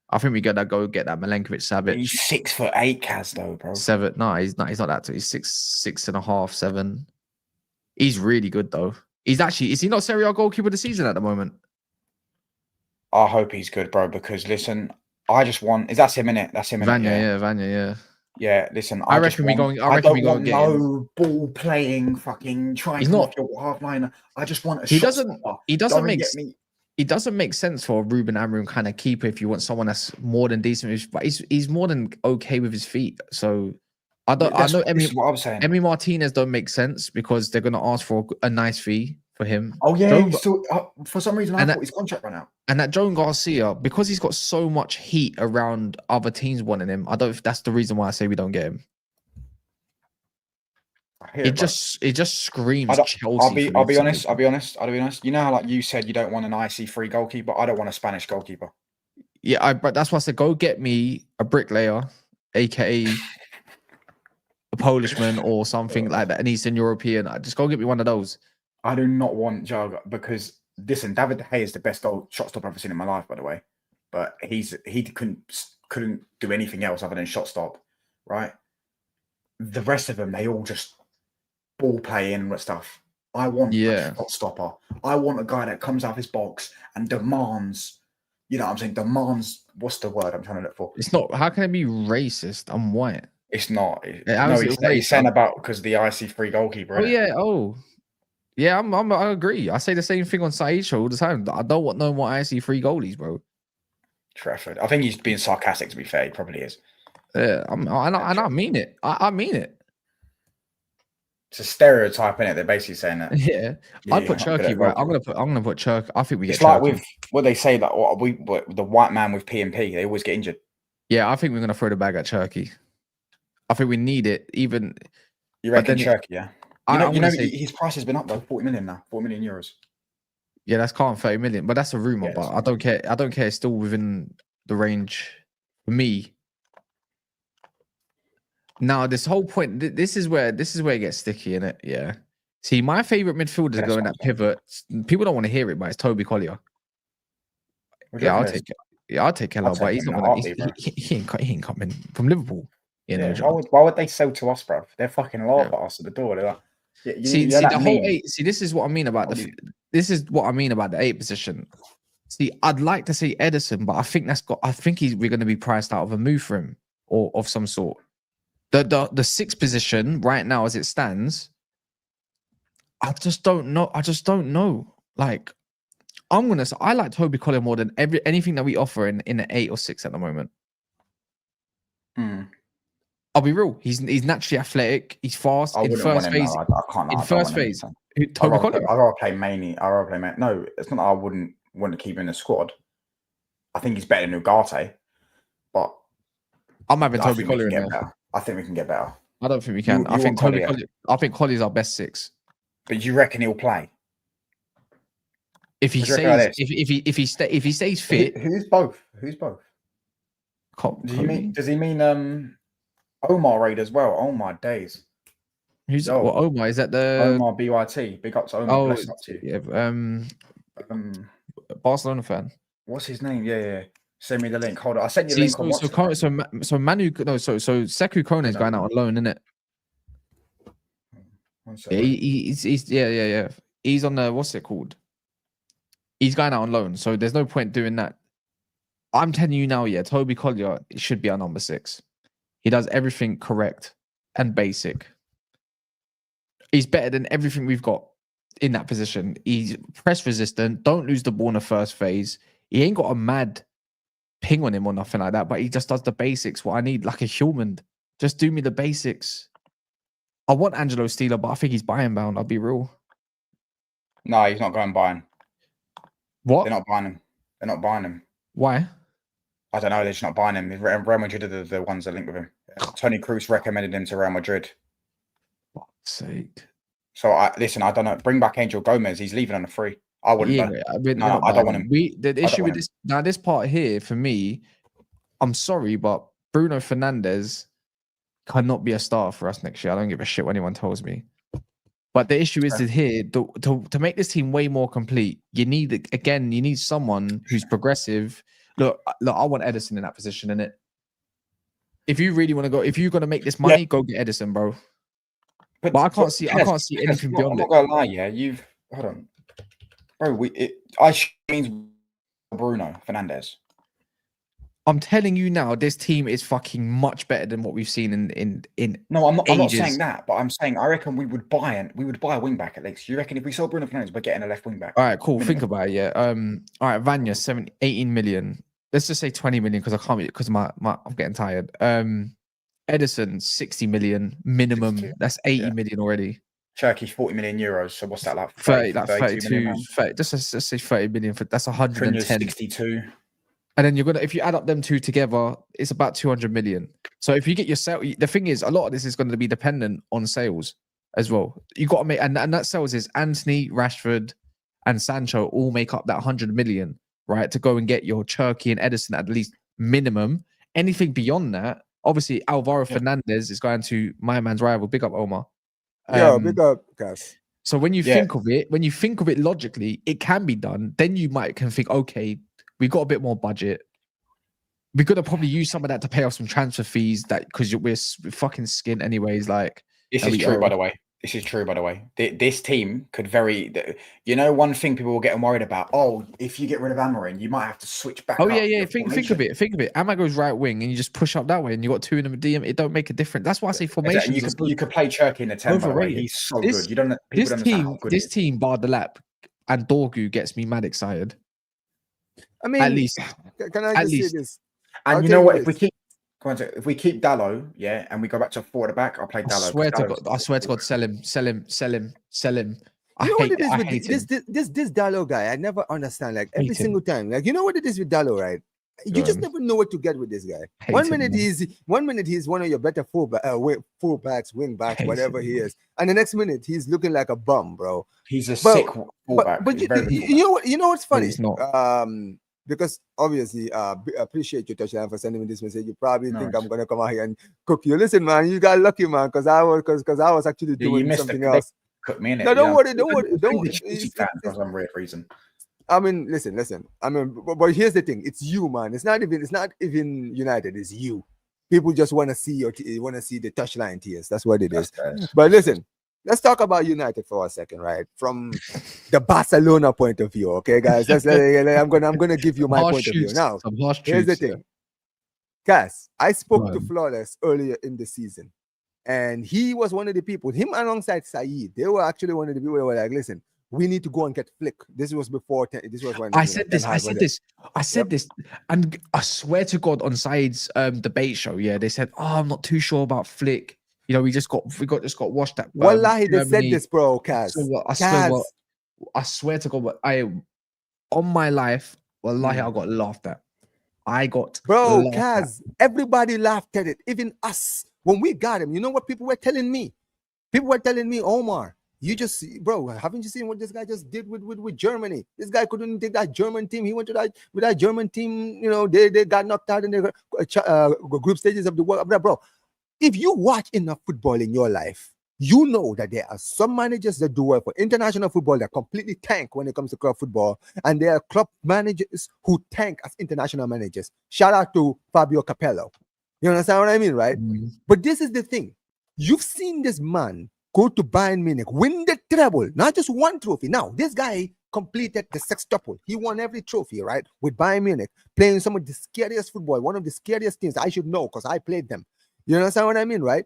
I think we gotta go get that Milenkovic Savic. He's 6'8", Kaz though, bro. 7. No, he's not that. He's 6.5, 7. He's really good though. Is he not Serie A goalkeeper of the season at the moment? I hope he's good, bro, because listen, that's him, innit? That's him, innit? Vanya, yeah. Yeah, listen, I reckon we go and get no ball playing, fucking trying to come off your half liner. I just want a He doesn't make sense for a Ruben Amorim kind of keeper if you want someone that's more than decent, but he's more than okay with his feet. So I know Emi Martinez don't make sense because they're gonna ask for a nice fee for him. Oh yeah, Joan, still, for some reason I thought his contract ran out. And that Joan Garcia, because he's got so much heat around other teams wanting him, I don't know if that's the reason why I say we don't get him. It just screams Chelsea. I'll be honest. You know how like you said you don't want an IC3 goalkeeper? I don't want a Spanish goalkeeper. Yeah, but that's why I said go get me a bricklayer, aka a Polishman or something like that, an Eastern European. Just go get me one of those. I do not want Joe because listen, David De Gea is the best shot stopper I've ever seen in my life, by the way. But he couldn't do anything else other than shot stop, right? The rest of them, they all just ball play and stuff. I want a shot stopper. I want a guy that comes out of his box and demands. You know what I'm saying? Demands. What's the word I'm trying to look for? It's not. How can it be racist? I'm white. It's not. No, he's saying about because the IC3 goalkeeper. Oh yeah. Oh. Yeah, I agree. I say the same thing on Saeed show all the time. I don't want no more IC3 goalies, bro. Trafford. I think he's being sarcastic, to be fair. He probably is. Yeah, I mean it. I mean it. It's a stereotype, innit? They're basically saying that. Yeah. I'd put Cherki, right? I'm gonna put Cherki. I think we get It's like with what they say that the white man with PMP, they always get injured. Yeah, I think we're gonna throw the bag at Cherki. I think we need it. Even you reckon Cherki, yeah? You know, his price has been up though, 40 million now, 40 million euros. Yeah, that's Cant 30 million, but that's a rumor. But I don't care. I don't care. It's still within the range for me. Now, this whole point, this is where it gets sticky, innit? Yeah. See, my favorite midfielder going that pivot. People don't want to hear it, but it's Toby Collier. Yeah, I'll take it. Yeah, I'll take Keller, but he's not gonna. He ain't coming from Liverpool. You know, why would they sell to us, bro? They're fucking laugh at us at the door. They're like, see the whole 8. See, this is what I mean about the 8 position. See, I'd like to say Edison, but I think we're going to be priced out of a move for him or of some sort. The 6th position right now, as it stands, I just don't know. Like, I like Toby Collier more than anything that we offer in an 8 or 6 at the moment. I'll be real. He's naturally athletic. He's fast in first phase. I can't. In first phase, Toby Collier. I'd rather play Maney. I'd rather play Maney. No, it's not that I wouldn't want to keep him in the squad. I think he's better than Ugarte, but I'm having Toby Collier in there. I think we can get better. I don't think we can. I think Collier's our best 6. But you reckon he'll play? If he stays fit. Who's both? Does he mean Omar Raid as well? Oh my days. Who's Omar? Is that the Omar BYT? Big up to Omar. Oh, bless up to you. Yeah. Barcelona fan. What's his name? Yeah. Send me the link. Hold on. I sent you the link on WhatsApp. So Manu. No. So Seku Kone is going out on loan, isn't it? Yeah, he's yeah. He's on the what's it called? He's going out on loan, so there's no point doing that. I'm telling you now, yeah, Toby Collier should be our number 6. He does everything correct and basic. He's better than everything we've got in that position. He's press resistant. Don't lose the ball in the first phase. He ain't got a mad ping on him or nothing like that, but he just does the basics. What I need, like a human. Just do me the basics. I want Angelo Steeler, but I think he's buying bound. I'll be real. No, he's not going buying. What? They're not buying him. Why? I don't know. They're just not buying him. Real Madrid are the ones that link with him. Tony Cruz recommended him to Real Madrid. Fuck's sake. So I don't know. Bring back Angel Gomez. He's leaving on a free. I wouldn't. Yeah, I don't want him. The issue with this part here for me, I'm sorry, but Bruno Fernandes cannot be a starter for us next year. I don't give a shit what anyone tells me. But the issue is that here to make this team way more complete, you need someone who's progressive. Look, I want Edison in that position, innit? If you really want to go, if you're gonna make this money, go get Edison, bro. But I can't see anything beyond it. I'm not gonna lie, yeah. Hold on, bro. Means Bruno Fernandes. I'm telling you now, this team is fucking much better than what we've seen in. No, I'm not saying that, but I'm saying I reckon we would buy a wing back at least. You reckon if we sold Bruno Fernandes, we're getting a left wing back? All right, cool. Think about it, yeah. All right, Vanya 18 million. Let's just say 20 million because I can't because I'm getting tired. Edison 60 million minimum. 60. That's 80 million already. Cherki 40 million euros. So what's that like? 30, like 32 million 30, let's say 30 million for that's 110. 62. And then you're gonna, if you add up them two together, it's about 200 million. So if you get your sale, the thing is, a lot of this is going to be dependent on sales as well. You got to make, and that sales is Anthony, Rashford, and Sancho all make up that 100 million, right? To go and get your Cherki and Edison at least minimum. Anything beyond that, obviously Alvaro Fernandez is going to my man's rival. Big up Omar. Yeah, big up, guys. So when you think of it logically, it can be done. Then you can think, okay, we got a bit more budget. We're gonna probably use some of that to pay off some transfer fees, that because we're fucking skint anyways. Like, this is true, by the way. This is true, by the way. This team could one thing people were getting worried about. Oh, if you get rid of Amarin, you might have to switch back. Oh yeah. Think of it. Ama goes right wing, and you just push up that way, and you got two in the DM. It don't make a difference. That's why I say formation. You could play Cherki in the 10. By the way, he's so good. You don't. This team, bar the lap, and Dorgu gets me mad excited. I mean, at least. Can I just say this? And you know what? If we keep Dallo, and we go back to 4 at the back, I'll play Dallo. I swear to God, sell him. You know what it is with this Dallo guy? I never understand. Like every single time, like you know what it is with Dallo, right? You just never know what to get with this guy. One minute he's one of your better fullbacks, wing backs, whatever he is, and the next minute he's looking like a bum, bro. He's a sick fullback. But you know what's funny? Because obviously, appreciate you, Touchline, for sending me this message. You probably think I'm gonna come out here and cook you. Listen, man, you got lucky, man, because I was actually doing something else. Cook me in it. No, don't worry. For some weird reason. I mean, listen. I mean, but here's the thing: it's you, man. It's not even United. It's you. People just want to see the Touchline tears. That's what it is. But listen. Let's talk about United for a second, right? From the Barcelona point of view, okay, guys. I'm gonna give you my point of view now. Here's the thing, Cass. I spoke to Flawless earlier in the season, and he was one of the people. Him alongside Saeed, they were actually one of the people that were like, "Listen, we need to go and get Flick." This was before. This was when I said this, and I swear to God, on Saeed's debate show, they said, "Oh, I'm not too sure about Flick." You know, we just got washed that. Wallahi, they said this, bro, Kaz. I swear to God, on my life, wallahi, I got laughed at. Kaz, everybody laughed at it, even us when we got him. You know what people were telling me? People were telling me, Omar, you just see, bro, haven't you seen what this guy just did with Germany? This guy couldn't take that German team. He went to that German team. You know, they got knocked out in the group stages of the world, bro. If you watch enough football in your life, you know that there are some managers that do well for international football that completely tank when it comes to club football, and there are club managers who tank as international managers. Shout out to Fabio Capello. You understand what I mean, right? Mm-hmm. But this is the thing. You've seen this man go to Bayern Munich, win the treble, not just one trophy. Now, this guy completed the sextuple. He won every trophy, right? With Bayern Munich, playing some of the scariest football, one of the scariest teams. I should know because I played them. You understand what I mean, right?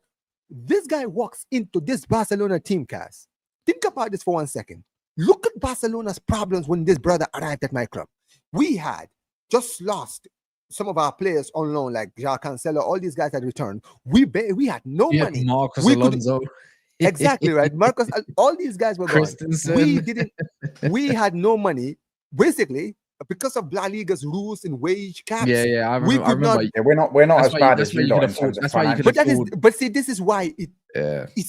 This guy walks into this Barcelona team, Cass. Think about this for 1 second. Look at Barcelona's problems when this brother arrived at my club. We had just lost some of our players on loan, like Jacques Cancelo. All these guys had returned. We had no money. Marcus Alonso. Exactly, right? Marcus, all these guys were gone. We had no money. Basically, because of La Liga's rules and wage caps, I remember. We're not as bad as you lot in terms of financial. But see, this is why it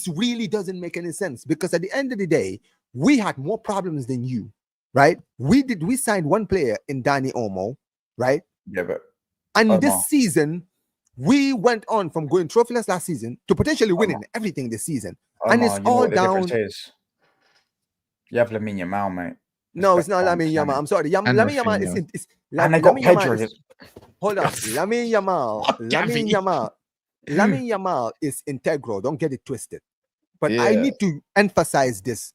really doesn't make any sense, because at the end of the day, we had more problems than you, right? We signed one player in Dani Olmo, right? Yeah, but this season we went on from going trophyless last season to potentially winning everything this season, and it's all down. You have Lamine Yamal, mate. No, it's not Lamine Yamal. I'm sorry. Lamine Yamal is and they got Pedro. Hold on. Lamine Yamal is integral. Don't get it twisted. But I need to emphasize this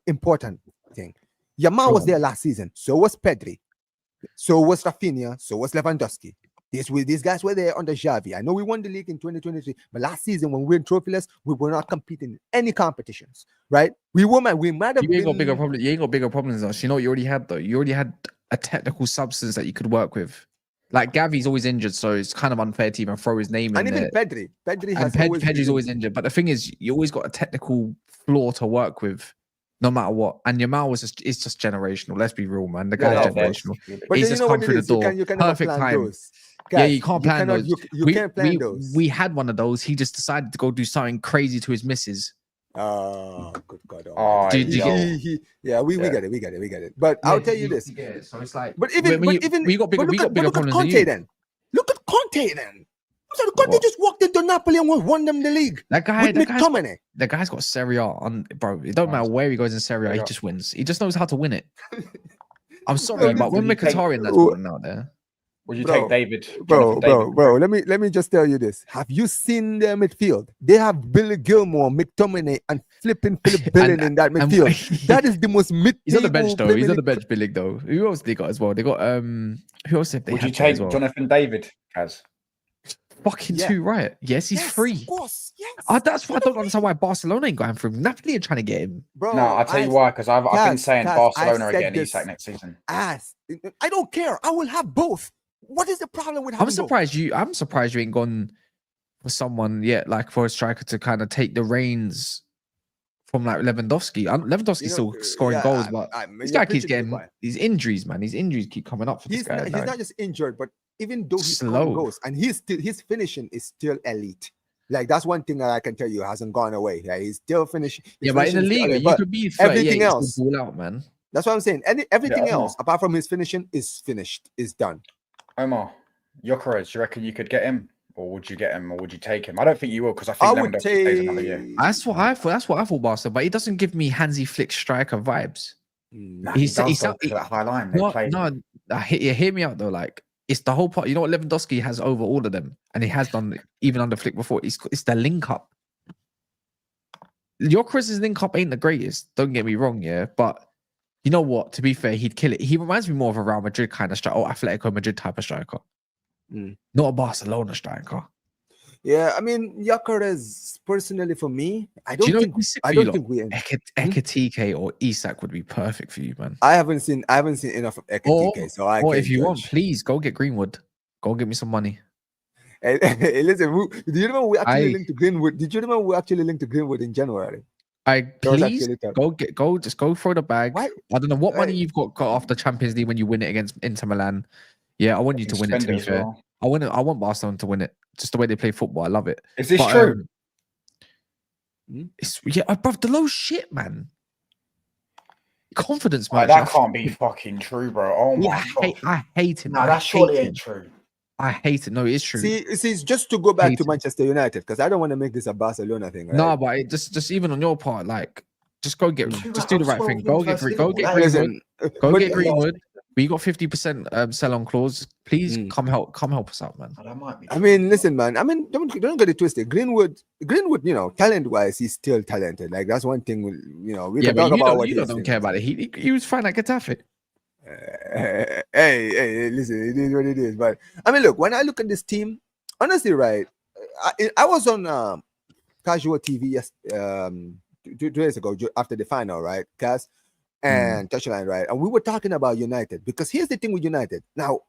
important thing. Yamal was there last season. So was Pedri. So was Rafinha. So was Lewandowski. These guys were there under Xavi. I know we won the league in 2023, but last season when we were in trophyless, we were not competing in any competitions, right? We might have. You ain't got bigger problems. You ain't got bigger problems though. You know what you already had though. You already had a technical substance that you could work with. Like Gavi's always injured, so it's kind of unfair to even throw his name in And there. even Pedri has Pedri's always injured. But the thing is, you always got a technical flaw to work with, no matter what. And Yamal is just generational. Let's be real, man. The guy's generational. But He's you just know come what through it the is? door. You can never Perfect plan time. those. Yeah, Guys, you can't plan those. You can't plan those. We had one of those. He just decided to go do something crazy to his missus. Oh, good God! Oh, Did you get we get it. But I'll tell you this. So it's like, But even we got bigger problems than Conte you. then. Look at Conte then. So Conte just walked into Napoli and won them the league. That guy's got Serie A on, bro. It don't matter where he goes in Serie A, he just wins. He just knows how to win it. I'm sorry, but when Mkhitaryan that's balling out there. Would you take David? Bro. Let me just tell you this. Have you seen their midfield? They have Billy Gilmore, McTominay, and flipping Philip Billing in that midfield. That is the most mid. He's on the bench though. He's on the bench, Billy though. Who else they got as well? They got who else have they? Would you take Jonathan David? Fucking too right. Yes, he's free. Of course, yes. That's why I don't understand why Barcelona ain't going for him. Napoli are trying to get him. Bro, no, I'll tell you why, because I've been saying Barcelona are getting Isak next season. I don't care. I will have both. What is the problem with having I'm surprised you ain't gone for someone yet, like for a striker to kind of take the reins from like Lewandowski. Lewandowski's still scoring goals, but this guy keeps getting these injuries, man. These injuries keep coming up for this guy. He's not just injured, but even though he's slow goals and his finishing is still elite. Like that's one thing that I can tell you hasn't gone away. Like, he's still finishing. But in the league, you could be 38, everything else ball out, man. That's what I'm saying. Everything else apart from his finishing is finished, is done. Omar, Gyökeres, do you reckon you could get him, or would you get him, or would you take him? I don't think you will, because I think Lewandowski stays another year. That's what I thought, Barca, but he doesn't give me Hansi Flick striker vibes. He's that high line. Hear me out though. Like it's the whole part. You know what Lewandowski has over all of them, and he has done even under Flick before. It's the link up. Gyökeres' link up ain't the greatest. Don't get me wrong, yeah, but. You know what? To be fair, he'd kill it. He reminds me more of a Real Madrid kind of striker, or Atletico Madrid type of striker. Not a Barcelona striker. Yeah, I mean, Gyökeres, personally for me, I don't think we Ekitike or Isak would be perfect for you, man. I haven't seen enough of Ekitike, or if you want, please go get Greenwood. Go get me some money. Hey, listen, do you remember we actually linked to Greenwood? Did you remember we actually linked to Greenwood in January? Please just go throw the bag. Why? I don't know what money you've got off the Champions League when you win it against Inter Milan. Yeah, I want you to win it. To be fair, I want Barcelona to win it. Just the way they play football, I love it. Is this true? Bro, the low shit, man. Confidence, man. That can't be fucking true, bro. Oh my god, I hate it. No, that surely ain't true. I hate it. No, it is true. See, just to go back to Manchester United, because I don't want to make this a Barcelona thing. Right? No, but just even on your part, like, just do the right thing. Go get Greenwood. Go get Greenwood. We got 50% sell-on clause. Please come help us out, man. That might be. I mean, listen, man. I mean, don't get it twisted. Greenwood, you know, talent-wise, he's still talented. Like that's one thing. We can talk about what you don't care about it. He was fine at Getafe. Hey, listen, it is what it is. But I mean, look, when I look at this team, honestly, right, I was on Casual TV 2 days ago after the final, right, Cass and Touchline, right, and we were talking about United, because here's the thing with United. Now,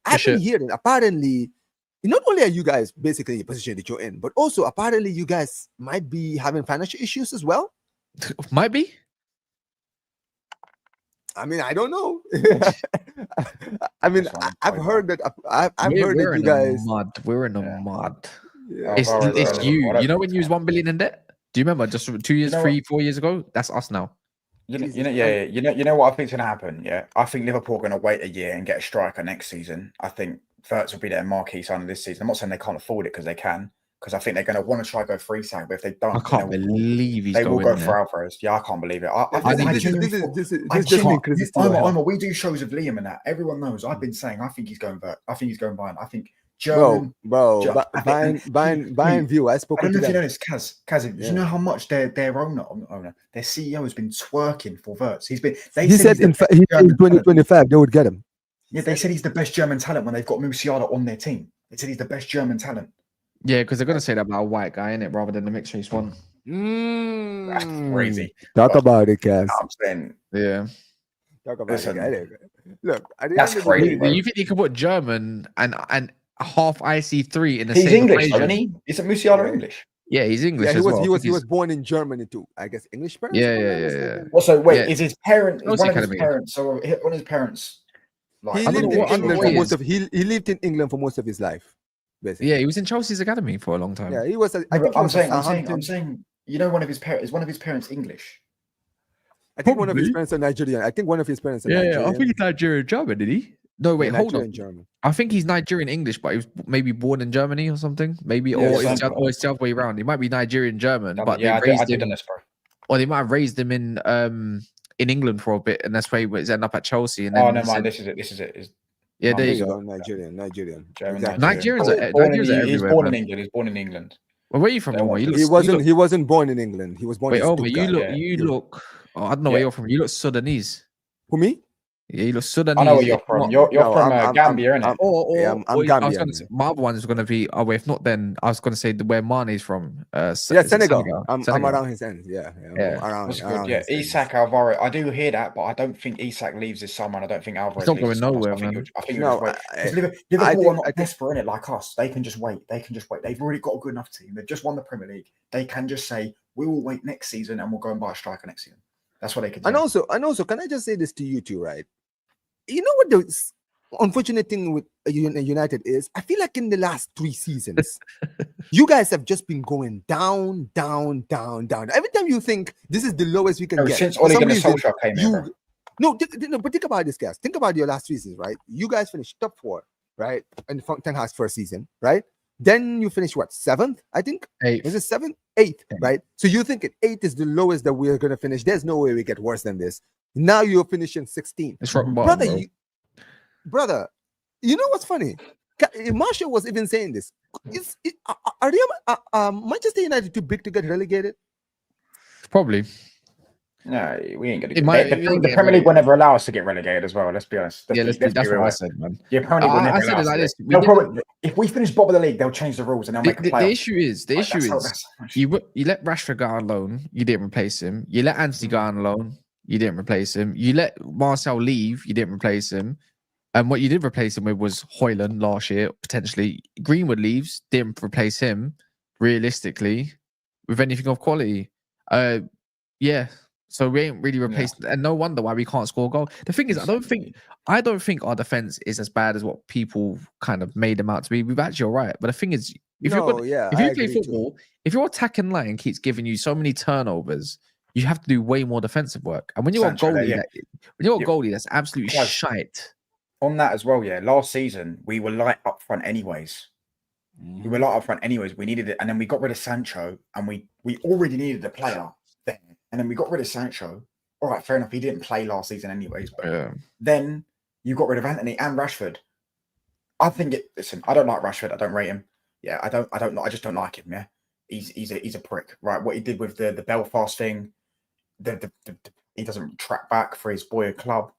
I've been hearing, apparently, not only are you guys basically in the position that you're in, but also apparently you guys might be having financial issues as well. Might be. I mean, I don't know. I mean, I've heard that. I've heard that you guys. We're in a mud. Yeah. It's you. You know when you was 1 billion in debt? Do you remember? Just 2 years, 3-4 years ago. That's us now. You know what I think's gonna happen. Yeah, I think Liverpool are gonna wait a year and get a striker next season. I think Wirtz will be their marquee signing this season. I'm not saying they can't afford it, because they can. Because I think they're going to want to try go free tag, but if they don't, I can't believe he's going. They will go for Alvarez. Yeah, I can't believe it. We do shows of Liam and that. Everyone knows. I've been saying I think he's going Wirtz. I think he's going Bayern. I think German. Bayern view. I spoke. I don't know if you know this, Kaz. You know how much their owner, their CEO has been twerking for Wirtz. He said in 2025 they would get him. Yeah, they said he's the best German talent when they've got Musiala on their team. They said he's the best German talent. Yeah, because they're going to say that about a white guy, innit, rather than the mixed race one. That's crazy. Talk about it, Cass. I'm saying, yeah. Talk about Listen, it. Look, that's crazy, bro. You think you can put German and half IC3 in the He's same English, equation? isn't he? Isn't Musiala Yeah. English? Yeah, he's English Yeah, as well. he was born in Germany too. I guess English parents. Yeah. Also, wait, Yeah. is his parent? Is Chelsea one of his Academy. parents? So one of his parents. Like, He I don't lived know in what- I don't know England what for he most is. of he lived in England for most of his life, basically. Yeah, he was in Chelsea's academy for a long time. Yeah, he was. I No, think but I'm saying, Southampton. you know, one of his parents is one of his parents English. I think one of his Probably. parents are Nigerian. I think one of his parents are Yeah, Nigerian. I think he's Nigerian German, did he? No, wait, hold on. German. I think he's Nigerian English, but he was maybe born in Germany or something. Maybe, Yeah, or yeah, it's the other way around. He might be Nigerian German, but Yeah, they I raised did him, this, bro. or they might have raised him in England for a bit, and that's why he's ended up at Chelsea. And then Oh, never mind. This is it. Yeah, there There you go. Nigerian. German, Exactly. Nigerians are Born Nigerians are he's everywhere, born in man. England. He's born in England. Well, where are you from, Don't Omar? worry. He wasn't born in England. He was born Wait, in Omar, Stuttgart. you look. Oh, I don't know where you're from. You look Sudanese. Who, me? Yeah, you look Sudanese. I know where you're from. You're No, from Gambia, innit? I'm I was Gambian. gonna say, my other one is going to be. Oh, if not, then I was going to say where Mane's from. Yeah, is it Senegal. I'm Senegal? around his ends. Yeah. Yeah. Around. Yeah, his ends. Isak Alvaro. I do hear that, but I don't think Isak leaves this summer, and I don't think Alvarez He's not leaves going this summer, nowhere, so man. I think No, you'll just wait. I Liverpool think- are not desperate, innit, like us. They can just wait. They've already got a good enough team. They've just won the Premier League. They can just say, we will wait next season and we'll go and buy a striker next season. That's what they can do. And also, can I just say this to you two, right? You know what the unfortunate thing with United is? I feel like in the last 3 seasons, you guys have just been going down. Every time you think this is the lowest we can get. Since for Ole some Gunnar reason, Solskjaer came in, bro. No, but think about this, guys. Think about your last seasons, right? You guys finished top 4, right? And Ten Hag's first season, right? Then you finished what, 7th? I think. 8th. Is it 7th? 8th, right? So you think 8th is the lowest that we're gonna finish? There's no way we get worse than this. Now you're finishing 16th. It's rock bottom, bro. Brother, you know what's funny? Marshall was even saying this. Are Manchester United too big to get relegated? Probably. No, we ain't going to It get might- the it ain't Premier getting League will never allow us to get relegated as well. Let's be honest. Yeah, that's what real. I said, man. Yeah, Premier League will never I said allow it us like to this. get- They'll probably, if we finish bottom of the league, they'll change the rules and they'll make a The playoff. issue is you let Rashford go on loan, you didn't replace him. You let Anthony go on loan, you didn't replace him. You let Marcel leave, you didn't replace him. And what you did replace him with was Højlund last year, potentially. Greenwood leaves, didn't replace him, realistically, with anything of quality. Yeah. So we ain't really replaced, and no wonder why we can't score a goal. The thing is, I don't think our defense is as bad as what people kind of made them out to be. We've actually all right, but the thing is, if you play football, if your attacking line keeps giving you so many turnovers, you have to do way more defensive work. And when you're a goalie, that's absolute shite. On that as well, yeah. Last season we were light up front anyways. We were light up front anyways. We needed it, and then we got rid of Sancho, and we already needed a player then. And then we got rid of Sancho. All right, fair enough. He didn't play last season anyways. But then you got rid of Anthony and Rashford. I think listen, I don't like Rashford. I don't rate him. Yeah, I I just don't like him. Yeah, he's a prick. Right, what he did with the Belfast thing, he doesn't track back for his boy club.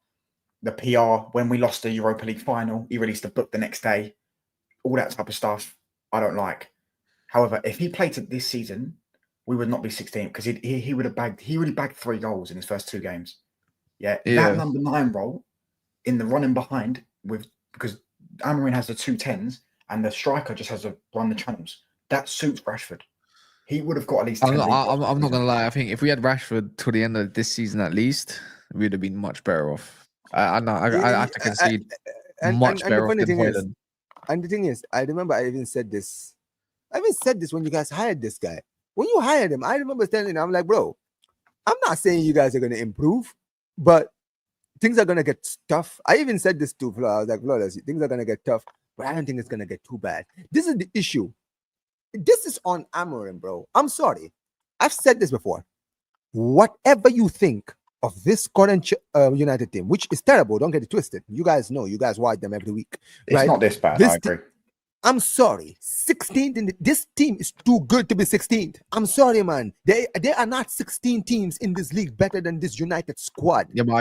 The PR when we lost the Europa League final, he released a book the next day. All that type of stuff I don't like. However, if he played this season, we would not be 16th because he would have bagged 3 goals in his first 2 games. Yeah. That number 9 role in the running behind because Amorim has the 2 10s and the striker just has to run the channels. That suits Rashford. He would have got at least 10 I'm not gonna lie. I think if we had Rashford to the end of this season at least, we'd have been much better off. I know I have to concede much better off than Højlund. And the thing is, I remember I even said this when you guys hired this guy. When you hired him, I remember standing there, I'm like, bro, I'm not saying you guys are going to improve, but things are going to get tough. I even said this to Flo. I was like, Flo, things are going to get tough, but I don't think it's going to get too bad. This is the issue. This is on Amorim, bro. I'm sorry. I've said this before. Whatever you think of this current United team, which is terrible, don't get it twisted. You guys know. You guys watch them every week. It's not this bad, I agree. I'm sorry. 16th this team is too good to be 16th. I'm sorry, man. There are not 16 teams in this league better than this United squad. Yeah, but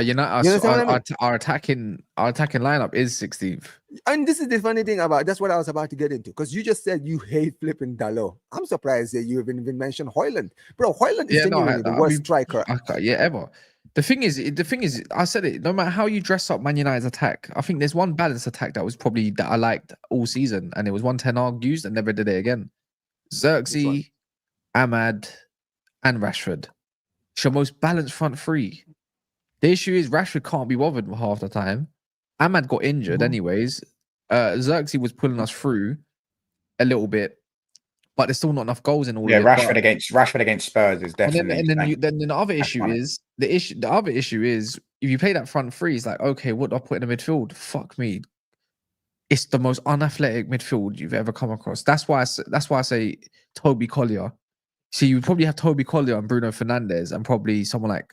our attacking lineup is 16th. And this is the funny thing that's what I was about to get into. Because you just said you hate flipping Dalot. I'm surprised that you even mentioned Højlund. Bro, Højlund is genuinely the worst striker. Ever. The thing is, I said it. No matter how you dress up Man United's attack, I think there's one balanced attack that I liked all season, and it was one Ten Hag used and never did it again. Xerxes, Ahmad, and Rashford. It's your most balanced front three. The issue is Rashford can't be bothered half the time. Ahmad got injured anyways. Xerxes was pulling us through a little bit, but there's still not enough goals in all of it. Rashford against Spurs is definitely. And then the other issue is the other issue is if you play that front three, it's like, okay, what do I put in the midfield? Fuck me. It's the most unathletic midfield you've ever come across. That's why I say Toby Collier. See, you would probably have Toby Collier and Bruno Fernandes, and probably someone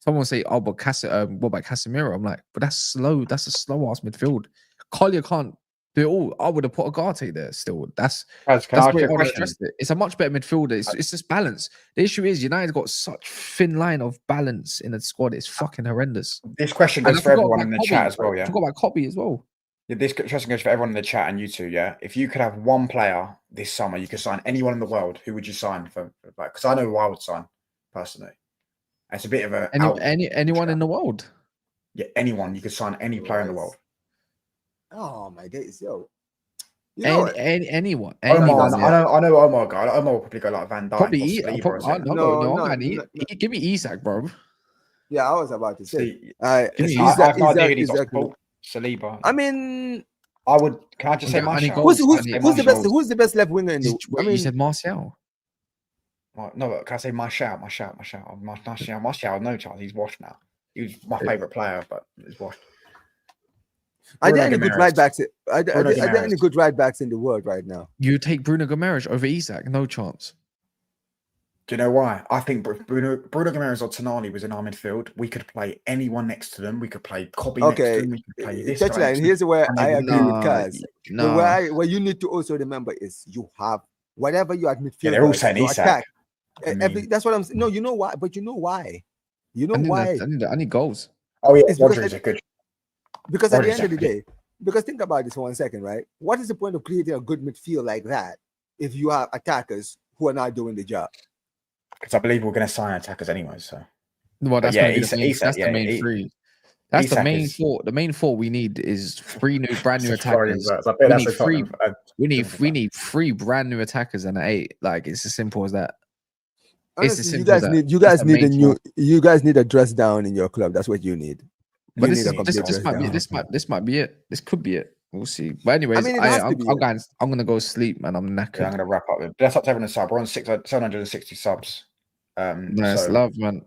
will say, oh, but what about Casemiro? I'm like, but that's slow. That's a slow ass midfield. Collier can't do it all. I would have put Agate there still. That's where I would stress it. It's a much better midfielder. It's just balance. The issue is United's got such thin line of balance in the squad. It's fucking horrendous. This question goes for everyone in the chat as well. Yeah, I forgot about Copy as well. Yeah, this question goes for everyone in the chat and you two. Yeah, if you could have one player this summer, you could sign anyone in the world. Who would you sign for? Like, because I know who I would sign personally. It's a bit of a anyone in the world. Yeah, anyone. You could sign any player in the world. Oh my days, yo. Anyone. Omar, I know Omar guy. Omar will probably go like Van Dijk. Probably give me Isak, bro. Yeah, I was about to say. Saliba. I mean, I would. Can I just say Martial? Who's the best left winger in the? I mean, you said Martial. No, but can I say Martial? Martial, no chance. He's washed now. He was my favorite player, but he's washed. Are there any good right backs? Are there any good right backs in the world right now? You take Bruno Guimaraes over Isak, no chance. Do you know why? I think Bruno Guimaraes or Tonali was in our midfield. We could play anyone next to them. We could play Cobby next to them. We could play this guy. Here's where I agree with Kaz. What you need to also remember is you have whatever you at midfield. Yeah, they're all saying Isak. That's what I'm saying. No, you know why? But you know why? You know why? I need goals. Oh yeah, Rodri's a good. Because at the end of the day, because think about this for 1 second, right? What is the point of creating a good midfield like that if you have attackers who are not doing the job? Because I believe we're going to sign attackers anyway. So, well, that's the main three. That's the main four. The main four we need is brand new attackers. We need three brand new attackers and 8. Like, it's as simple as that. Honestly, you guys need a dress down in your club. That's what you need. But this might be it. This could be it. We'll see. But anyways, I'm gonna go sleep, man. I'm knackered. Yeah, I'm gonna wrap up. That's up to everyone sub. We're on 760 subs. Nice, love, man.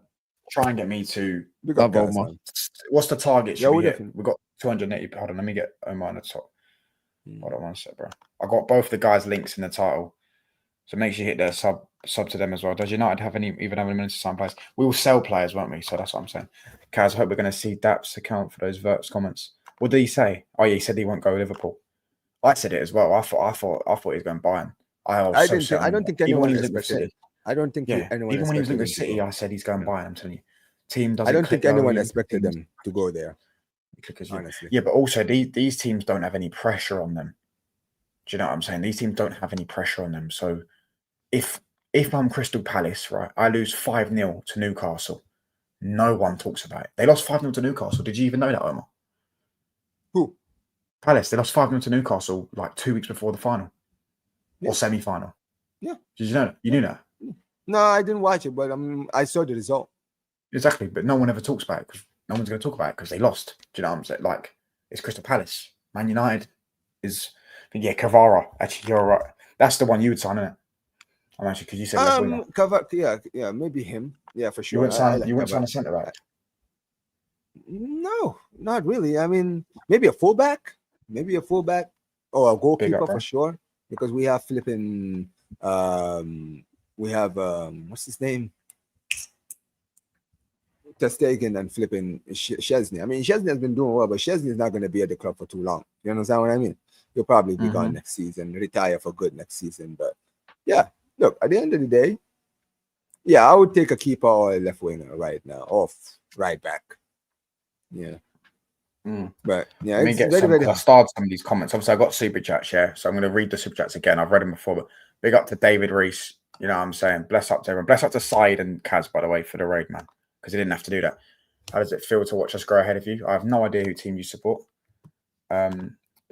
Try and get me to love Omar. What's the target? We've got 280. Hold on, let me get Omar on the top. Hold on 1 sec, bro. I got both the guys' links in the title, so make sure you hit their sub to them as well. Does United have any minutes to sign players? We will sell players, won't we? So that's what I'm saying. Kaz, I hope we're going to see Dap's account for those Wirtz comments. What did he say? Oh yeah, he said he won't go Liverpool. I said it as well. I thought he was going Bayern. I don't think anyone expected it. I don't think anyone. Even when he was looking at City, I said he's going Bayern. I'm telling you, team doesn't. I don't think anyone expected them to go there. Honestly, yeah, but also these teams don't have any pressure on them. Do you know what I'm saying? These teams don't have any pressure on them. So if I'm Crystal Palace, right, I lose 5-0 to Newcastle. No one talks about it. They lost 5-0 to Newcastle. Did you even know that, Omar? Who? Palace. They lost 5-0 to Newcastle like 2 weeks before the final or semi-final. Yeah. Did you know that? You knew that? No, I didn't watch it, but I saw the result. Exactly, but no one ever talks about it because no one's going to talk about it because they lost. Do you know what I'm saying? Like, it's Crystal Palace. Man United is... Yeah, Cavara. Actually, you're right. That's the one you would sign, isn't it? I'm actually, because you said left winger. Yeah, maybe him. Yeah, for sure. You wouldn't sign a centre back? No, not really. I mean, maybe a fullback, or a goalkeeper for sure. Because we have flipping, what's his name? Ter Stegen and flipping Szczesny. I mean, Szczesny has been doing well, but Szczesny is not going to be at the club for too long. You understand what I mean? He'll probably be gone next season, retire for good next season. But yeah, look, at the end of the day, I would take a keeper or a left winger right now, off right back. Yeah. But yeah, let me get I started some of these comments. Obviously, I got super chats, so I'm going to read the super chats again. I've read them before, but big up to David Reese. You know what I'm saying? Bless up to everyone. Bless up to Said and Kaz, by the way, for the raid, man, because he didn't have to do that. How does it feel to watch us grow ahead of you? I have no idea who team you support.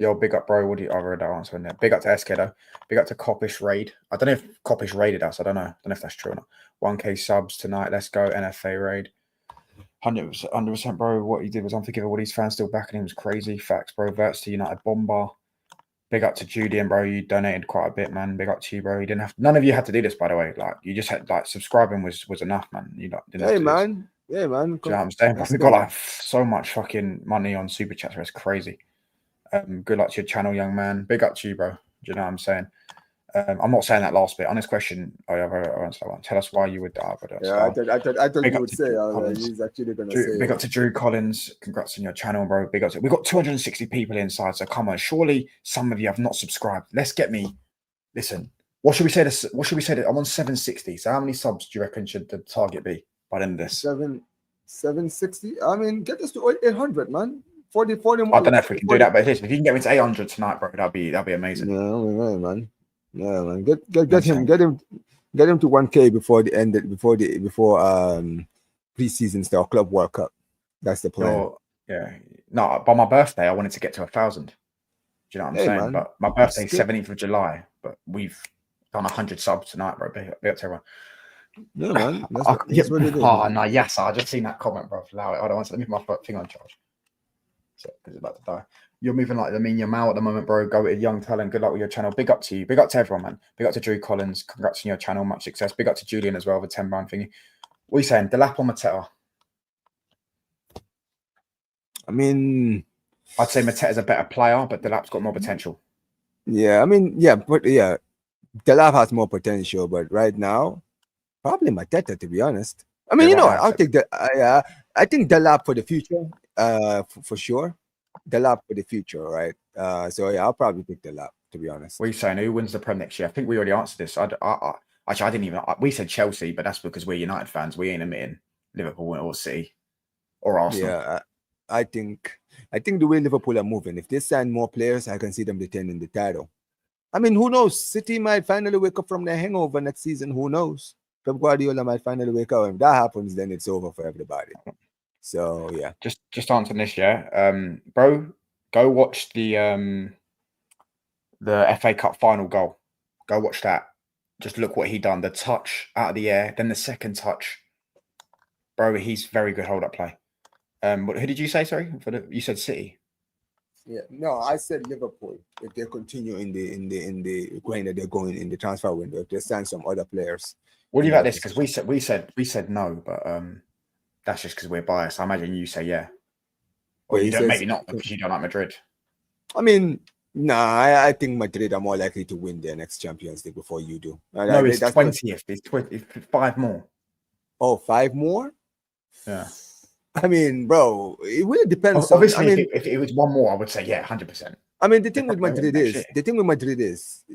Yo, big up, bro. What do you? I've read that answer in there. Big up to SK though. Big up to Coppish Raid. I don't know if Coppish raided us. I don't know. I don't know if that's true or not. 1K subs tonight. Let's go. NFA raid. 100%, bro. What he did was unforgivable. These fans still backing him was crazy. Facts, bro. Wirtz to United Bomber. Big up to Julian, bro. You donated quite a bit, man. Big up to you, bro. You didn't have. None of you had to do this, by the way. Like you just had like subscribing was enough, man. You didn't have to do this. Yeah, man. Do you know what I'm saying? Bro? We got like so much fucking money on super chats. It's crazy. Good luck to your channel, young man. Big up to you, bro. Do you know what I'm saying? I'm not saying that last bit. On this question, I'll answer that one. Tell us why you would die. But yeah, I thought you would say. He's actually going to say. Big up to Drew Collins. Congrats on your channel, bro. Big up to. We've got 260 people inside, so come on. Surely some of you have not subscribed. Let's get me. Listen, what should we say? What should we say? I'm on 760. So how many subs do you reckon should the target be by the end of this? 760. I mean, get us to 800, man. 40 more. I don't know if we can do that, but listen, if you can get me to 800 tonight, bro, that'd be amazing. Yeah, man. Yeah, man. Get him to 1K before the end before preseason start Club World Cup. That's the plan. Yeah. No, by my birthday, I wanted to get to 1,000. Do you know what I'm saying? Man. But my birthday is 17th of July, but we've done 100 subs tonight, bro. Big up to everyone. Yeah, man. That's what it is. Oh no, yes, I just seen that comment, bro. Allow it. I don't want to leave my thing on charge. So because it's about to die. You're moving like the mean Yamal at the moment, bro. Go with young talent. Good luck with your channel. Big up to you. Big up to everyone, man. Big up to Drew Collins. Congrats on your channel. Much success. Big up to Julian as well, the 10 round thingy. What are you saying? Delap or Mateta? I mean, I'd say Mateta's a better player, but Delap's got more potential. Yeah, I mean, Delap has more potential, but right now, probably Mateta, to be honest. I mean, I'll take the. I think Delap for the future, for sure. Delap for the future, right? I'll probably pick Delap, to be honest. What are you saying? Who wins the Prem next year? I think we already answered this. Actually, I didn't even. We said Chelsea, but that's because we're United fans. We ain't admitting Liverpool or City or Arsenal. Yeah, I think the way Liverpool are moving, if they sign more players, I can see them retaining the title. I mean, who knows? City might finally wake up from their hangover next season. Who knows? Pep Guardiola might finally wake up. If that happens, then it's over for everybody. So yeah. Just answering this, bro. Go watch the FA Cup final goal. Go watch that. Just look what he done. The touch out of the air, then the second touch. Bro, he's very good hold up play. Who did you say? Sorry, you said City. Yeah, no, I said Liverpool. If they continue in the going that they're going in the transfer window, if they sign some other players. What do you about this? Because we said no, but that's just because we're biased. I imagine you say yeah, or you don't. Maybe not because you don't like Madrid. I mean, nah, I think Madrid are more likely to win their next Champions League before you do. No, it's 20th. It's 5 more. Oh, 5 more? Yeah. I mean, bro, it really depends. Obviously, if it was 1 more, I would say yeah, 100%. I mean, the thing with Madrid is,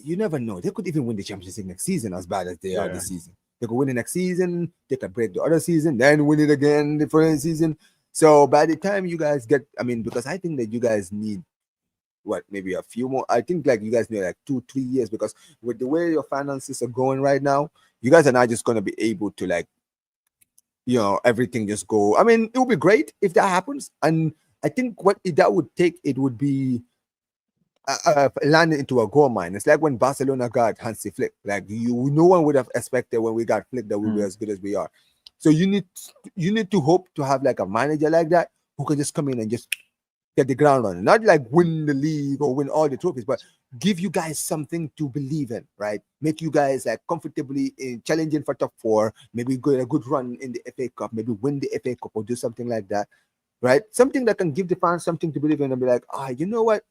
you never know. They could even win the Champions League next season, as bad as they are this season. They could win the next season, they could break the other season, then win it again the following season. So by the time you guys get, I mean, because I think that you guys need maybe a few more. I think like you guys need like 2-3 years, because with the way your finances are going right now, you guys are not just going to be able to like, everything just go. I mean, it would be great if that happens. And I think what that would take, it would be landing into a gold mine. It's like when Barcelona got Hansi Flick. Like no one would have expected when we got Flick that we'll be as good as we are. So you need to hope to have like a manager like that who can just come in and just get the ground running. Not like win the league or win all the trophies, but give you guys something to believe in, right? Make you guys like comfortably in challenging for top 4, maybe go a good run in the FA Cup, maybe win the FA Cup or do something like that, right? Something that can give the fans something to believe in and be like, you know what?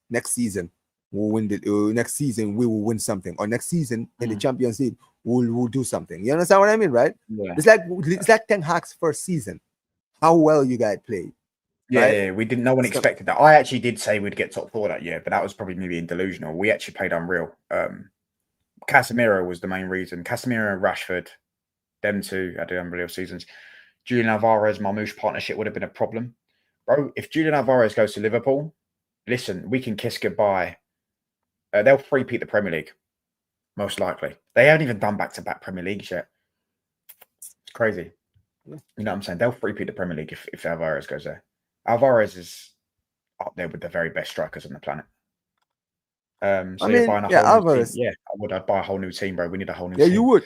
Next season we'll win next season we will win something, or next season in the Champions League we'll do something. You understand what I mean, right? Yeah. It's like Ten Hag's first season. How well you guys played. Yeah, right? Yeah, we didn't. No one expected that. I actually did say we'd get top 4 that year, but that was probably maybe delusional. We actually played unreal. Casemiro was the main reason. Casemiro and Rashford, them two had the unreal seasons. Julian Alvarez, Marmoush partnership would have been a problem, bro. If Julian Alvarez goes to Liverpool, listen, we can kiss goodbye. They'll three-peat the Premier League, most likely. They haven't even done back-to-back Premier Leagues yet. It's crazy. You know what I'm saying? They'll repeat the Premier League if Alvarez goes there. Alvarez is up there with the very best strikers on the planet. So you're buying a whole new team. Yeah, I'd buy a whole new team, bro. We need a whole new team. Yeah, you would.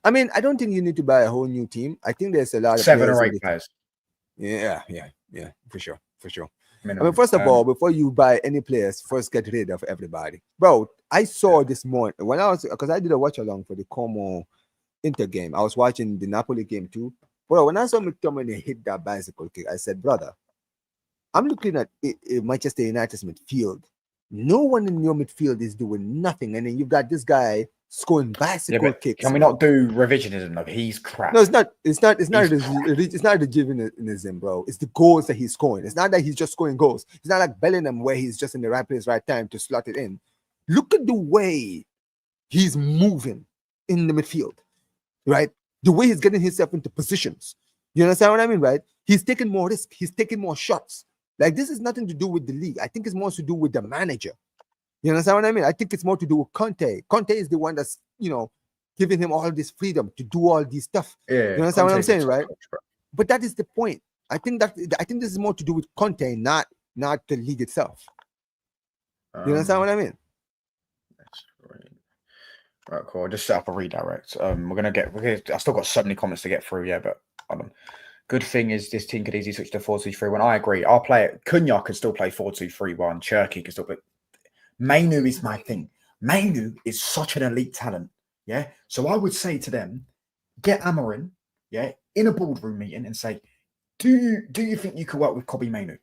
I mean, I don't think you need to buy a whole new team. I think there's a lot of 7 or 8 players. Yeah, for sure. Minimum. I mean, first of all, before you buy any players, first get rid of everybody, bro. I saw this morning when because I did a watch along for the Como Inter game. I was watching the Napoli game too, bro. When I saw McTominay hit that bicycle kick, I said, brother, I'm looking at Manchester United's midfield. No one in your midfield is doing nothing, and then you've got this guy scoring bicycle kicks. Can we not do revisionism though? He's crap. No, it's not revisionism, bro. It's the goals that he's scoring. It's not that he's just scoring goals. It's not like Bellingham where he's just in the right place, right time to slot it in. Look at the way he's moving in the midfield, right? The way he's getting himself into positions. You understand what I mean, right? He's taking more risk. He's taking more shots. Like, this is nothing to do with the league. I think it's more to do with the manager. You understand what I mean? I think it's more to do with Conte. Conte is the one that's, giving him all this freedom to do all this stuff. Yeah, you understand what I'm saying, right? But that is the point. I think this is more to do with Conte, not the league itself. You understand what I mean? That's great. Right, cool. I'll just set up a redirect. I still got so many comments to get through, but hold on. Good thing is this team could easily switch to 4-2-3-1. I agree. I'll play it. Cunha can still play 4-2-3-1. Cherki can still play. Mainu is my thing. Mainu is such an elite talent. Yeah. So I would say to them, get Amorim, in a boardroom meeting and say, do you think you could work with Kobbie Mainu?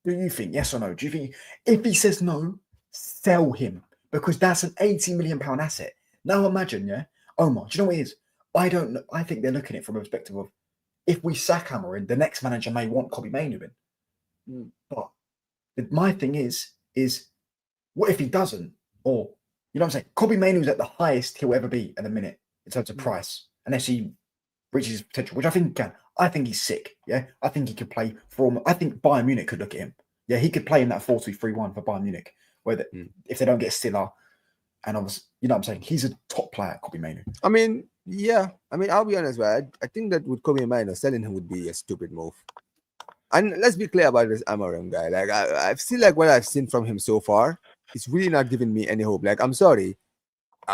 Do you think yes or no? Do you think if he says no, sell him? Because that's an £80 million asset. Now imagine, Omar, do you know what it is? I don't know. I think they're looking at it from a perspective of, if we sack Amorim, the next manager may want Kobbie Mainu in. But my thing is what if he doesn't? Or, you know what I'm saying? Kobbie Mainu's at the highest he'll ever be at the minute in terms of price, unless he reaches his potential, which I think he can. I think he's sick, I think he could play for I think Bayern Munich could look at him. Yeah, he could play in that 4-2-3-1 for Bayern Munich, where if they don't get Stiller, and obviously, you know what I'm saying? He's a top player, Kobbie Mainu. I mean, I'll be honest, right? I think that with Kobbie Mainu, selling him would be a stupid move. And let's be clear about this Amorim guy. Like, I've seen what I've seen from him so far. It's really not giving me any hope. Like, I'm sorry.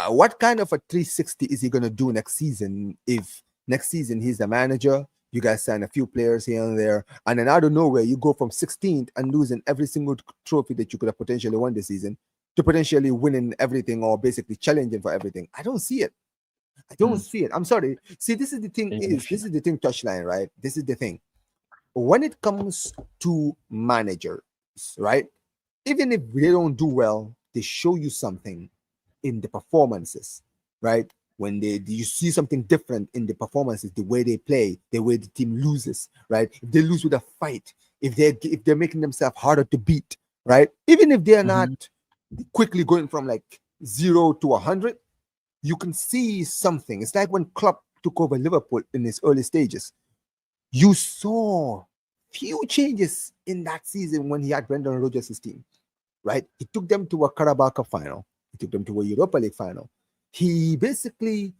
What kind of a 360 is he going to do next season if next season he's the manager? You guys sign a few players here and there. And then out of nowhere, you go from 16th and losing every single trophy that you could have potentially won this season to potentially winning everything or basically challenging for everything. I don't see it. I'm sorry. See, this is the thing, Touchline, right? This is the thing. When it comes to managers, right? Even if they don't do well, they show you something in the performances, right? When you see something different in the performances, the way they play, the way the team loses, right? If they lose with a fight, if they're making themselves harder to beat, right? Even if they're not quickly going from like 0 to 100, you can see something. It's like when Klopp took over Liverpool in his early stages. You saw few changes in that season when he had Brendan Rodgers' team, right? He took them to a Carabao Cup final. He took them to a Europa League final. He basically,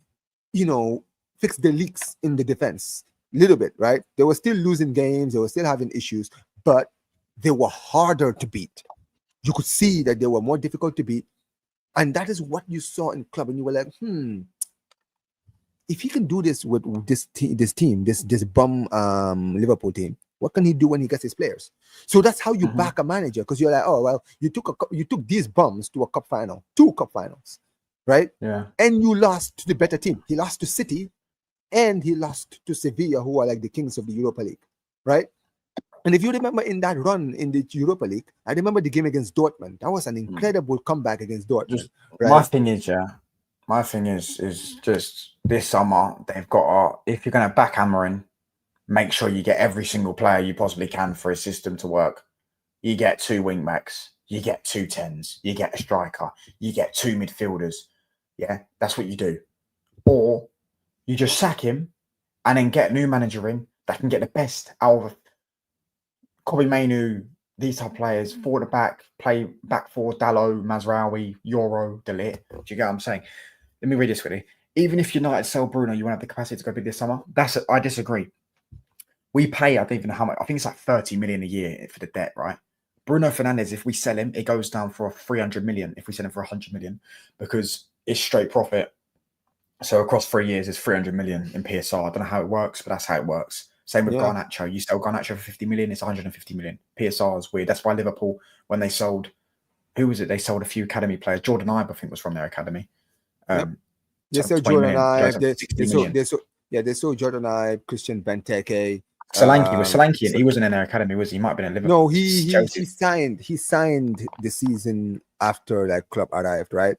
fixed the leaks in the defense a little bit, right? They were still losing games. They were still having issues, but they were harder to beat. You could see that they were more difficult to beat. And that is what you saw in club. And you were like, if he can do this with this bum Liverpool team, what can he do when he gets his players? So that's how you back a manager, because you're like, oh well, you took these bums to a cup final, 2 cup finals, right? Yeah. And you lost to the better team. He lost to City, and he lost to Sevilla, who are like the kings of the Europa League, right? And if you remember in that run in the Europa League, I remember the game against Dortmund. That was an incredible comeback against Dortmund. Right? My thing is just this summer they've got if you're going to back Amorim, make sure you get every single player you possibly can for his system to work. You get 2 wing backs, you get 2 10s, you get a striker, you get 2 midfielders. Yeah, that's what you do. Or you just sack him and then get a new manager in that can get the best out of Kobbie Mainu, these type of players, forward to back, play back 4, Dalot, Mazraoui, Euro, De Ligt. Do you get what I'm saying? Let me read this quickly. Even if United sell Bruno, you won't have the capacity to go big this summer. I disagree. We pay, I don't even know how much. I think it's like 30 million a year for the debt, right? Bruno Fernandes, if we sell him, it goes down for 300 million. If we sell him for 100 million, because it's straight profit. So across 3 years, it's 300 million in PSR. I don't know how it works, but that's how it works. Same with Garnacho. You sell Garnacho for 50 million, it's 150 million. PSR is weird. That's why Liverpool, when they sold, who was it? They sold a few academy players. Jordan Ibe, I think, was from their academy. They sold Jordan Ibe. They sold Jordan Ibe, Christian Benteke. Solanke was Solanke, and he wasn't in their academy, was he? He might have been in Liverpool. No, he signed the season after that club arrived, right?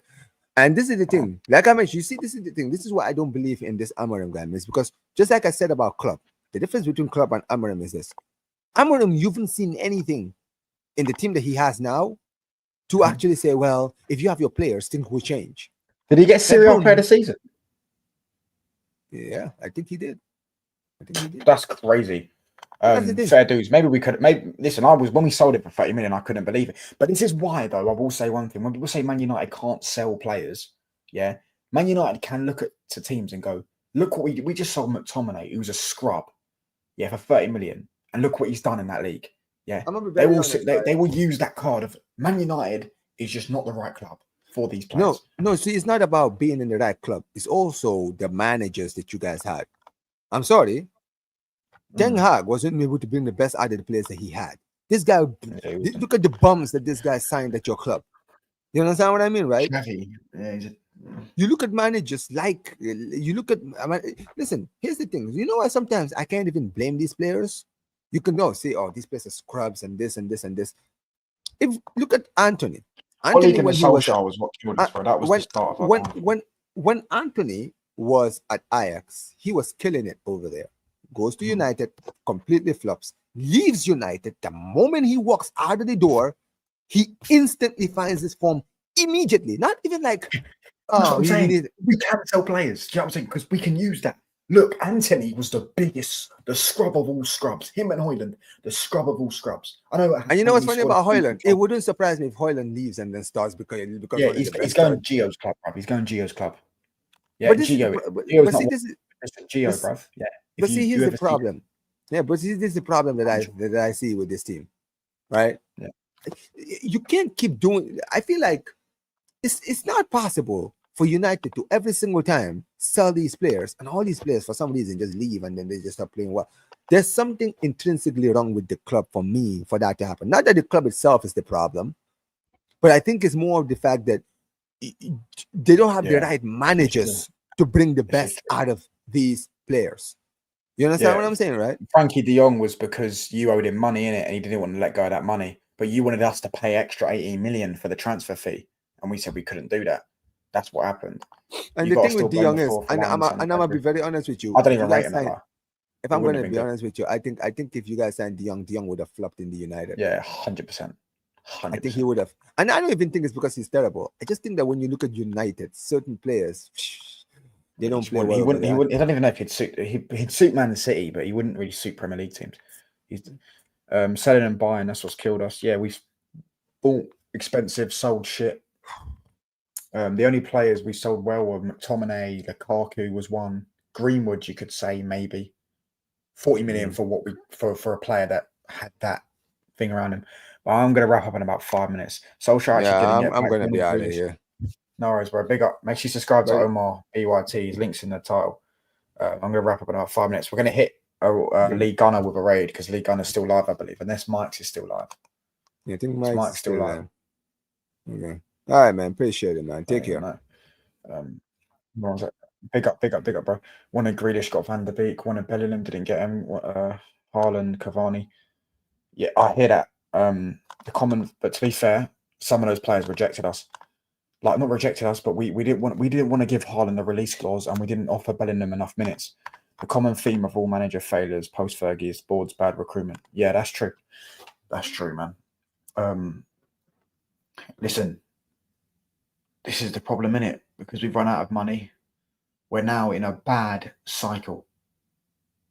And this is the thing. Like I mentioned, you see, this is the thing. This is why I don't believe in this Amorim guy, is because just like I said about Klopp, the difference between Klopp and Amorim is this. Amorim, you haven't seen anything in the team that he has now to actually say, well, if you have your players, things will change. Did he get Serie A Player of the Season? Yeah, I think he did. That's crazy. Fair dues. Maybe we could. Listen. When we sold it for 30 million, I couldn't believe it. But this is why, though. I will say one thing: when people say Man United can't sell players, yeah, Man United can look to teams and go, "Look what we just sold McTominay, who's a scrub, yeah, for 30 million, and look what he's done in that league." Yeah, they will use that card of Man United is just not the right club for these players. No. See, it's not about being in the right club. It's also the managers that you guys had. I'm sorry. Ten Hag wasn't able to bring the best out of the players that he had. This guy, look at the bums that this guy signed at your club. You understand what I mean, right? You look at managers like, listen, here's the thing. You know what? Sometimes I can't even blame these players. You can say, oh, these players are scrubs and this and this and this. If look at Anthony. Anthony when he was what killed us, bro. That was the start of when Anthony was at Ajax, he was killing it over there. Goes to United, completely flops, leaves United. The moment he walks out of the door, he instantly finds his form immediately. Not even like, oh, we can sell players. Do you know what I'm saying? Because we can use that. Look, Anthony was the biggest, the scrub of all scrubs. Him and Højlund, the scrub of all scrubs. I know. And you know what's funny about Højlund? It wouldn't surprise me if Højlund leaves and then starts because yeah, he's going Gio's club, bruv. He's going Gio's club. Yeah, Gio's not Gio, bruv. Yeah. But see, here's the problem. Yeah, but see, this is the problem that I see with this team, right? Yeah. You can't keep doing. I feel like it's not possible for United to every single time sell these players, and all these players for some reason just leave and then they just start playing well. There's something intrinsically wrong with the club for me for that to happen. Not that the club itself is the problem, but I think it's more of the fact that they don't have the right managers to bring the best out of these players. You understand what I'm saying, right? Frankie de Jong was because you owed him money in it, and he didn't want to let go of that money. But you wanted us to pay extra 18 million for the transfer fee, and we said we couldn't do that. That's what happened. And the thing with de Jong is, and I'm gonna be very honest with you. I don't even rate him. If I'm going to be honest with you, I think if you guys signed de Jong would have flopped in the United. Yeah, 100%. I think he would have. And I don't even think it's because he's terrible. I just think that when you look at United, certain players. They don't play well. I don't even know if he'd suit Man City, but he wouldn't really suit Premier League teams. He's selling and buying. That's what's killed us. Yeah, we've bought expensive, sold shit. The only players we sold well were McTominay, Lukaku was one. Greenwood, you could say maybe 40 million for for a player that had that thing around him. But I'm going to wrap up in about 5 minutes. Solskjaer actually I'm going to be out of here. No worries, bro. Big up. Make sure you subscribe to Omar BYT. His link's in the title. I'm going to wrap up in about 5 minutes. We're going to hit Lee Gunner with a raid because Lee Gunner's still live, I believe. Unless Mike's is still live. Yeah, I think Mike's still live. Okay. All right, man. Appreciate it, man. Take care. No. Big up, bro. One of Grealish got Van der Beek. One of Bellingham didn't get him. Haaland, Cavani. Yeah, I hear that. But to be fair, some of those players rejected us. Like, not rejected us, but we didn't want to give Haaland a release clause, and we didn't offer Bellingham enough minutes. The common theme of all manager failures post Fergie is board's bad recruitment. Yeah, that's true. That's true, man. Listen, this is the problem, innit? Because we've run out of money. We're now in a bad cycle.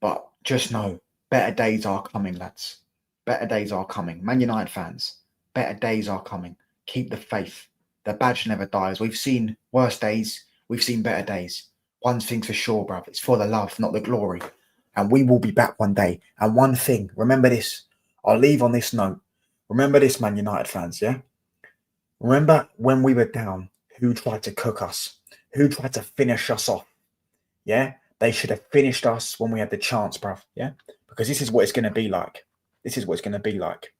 But just know, better days are coming, lads. Better days are coming. Man United fans, better days are coming. Keep the faith. The badge never dies. We've seen worse days. We've seen better days. One thing's for sure, bruv. It's for the love, not the glory. and we will be back one day. And one thing, remember this. I'll leave on this note. Remember this, Man United fans, yeah? Remember when we were down, who tried to cook us? Who tried to finish us off? Yeah? They should have finished us when we had the chance, bruv. Yeah? Because this is what it's going to be like. This is what it's going to be like.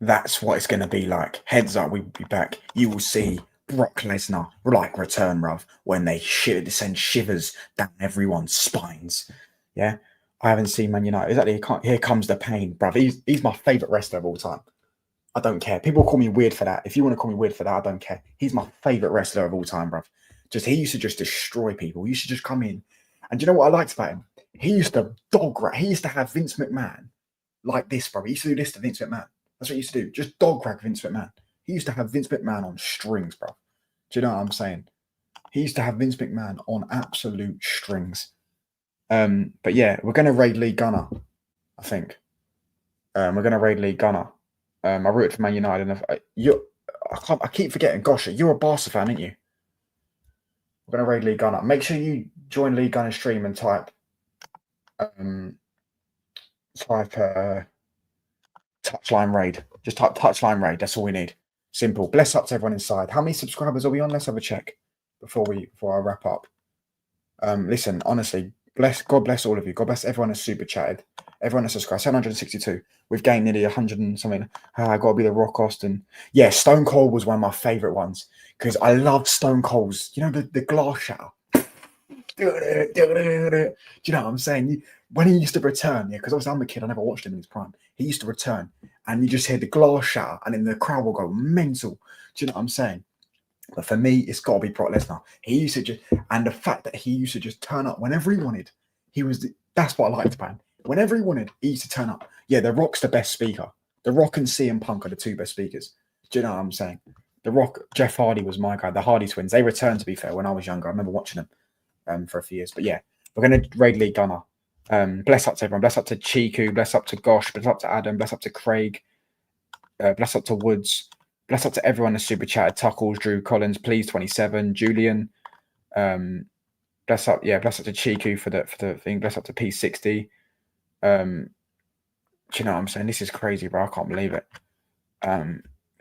That's what it's going to be like. Heads up, we will be back. You will see Brock Lesnar like return, bruv, when they send shivers down everyone's spines. Yeah? I haven't seen Man United. Exactly. Here comes the pain, bruv. He's my favourite wrestler of all time. I don't care. People call me weird for that. If you want to call me weird for that, I don't care. He's my favourite wrestler of all time, bruv. He used to just destroy people. He used to just come in. And do you know what I liked about him? He used to dog rat. He used to have Vince McMahon like this, bruv. He used to do this to Vince McMahon. That's what he used to do. Just dog rag Vince McMahon. He used to have Vince McMahon on strings, bruv. Do you know what I'm saying? He used to have Vince McMahon on absolute strings. But yeah, we're going to raid Lee Gunner, I think. We're going to raid Lee Gunner. I rooted for Man United, and I keep forgetting. Gosh, you're a Barca fan, aren't you? We're gonna raid Lee Gunner. Make sure you join Lee Gunner's stream and type touchline raid. Just type touchline raid. That's all we need. Simple. Bless up to everyone inside. How many subscribers are we on? Let's have a check before I wrap up. Listen, honestly, God bless all of you. God bless everyone that's super chatted. Everyone that's subscribed. 762. We've gained nearly 100 and something. I got to be the Rock Austin. Yeah, Stone Cold was one of my favourite ones because I love Stone Cold's, the glass shatter. Do you know what I'm saying? When he used to return, because obviously I'm a kid, I never watched him in his prime. He used to return and you just hear the glass shatter and then the crowd will go mental. Do you know what I'm saying? But for me, it's got to be Brock Lesnar. He used to and the fact that he used to just turn up whenever he wanted, that's what I liked about him. Whenever he wanted, he used to turn up. Yeah, The Rock's the best speaker. The Rock and CM Punk are the two best speakers. Do you know what I'm saying? The Rock, Jeff Hardy was my guy. The Hardy twins, they returned, to be fair, when I was younger. I remember watching them for a few years. But yeah, we're going to raid Lee Gunner. Bless up to everyone. Bless up to Chiku. Bless up to Gosh. Bless up to Adam. Bless up to Craig. Bless up to Woods. Bless up to everyone that's super chatted. Tuckles, Drew Collins, please 27, Julian. Bless up to Chiku for the thing. Bless up to P60. Do you know what I'm saying? This is crazy, bro. I can't believe it.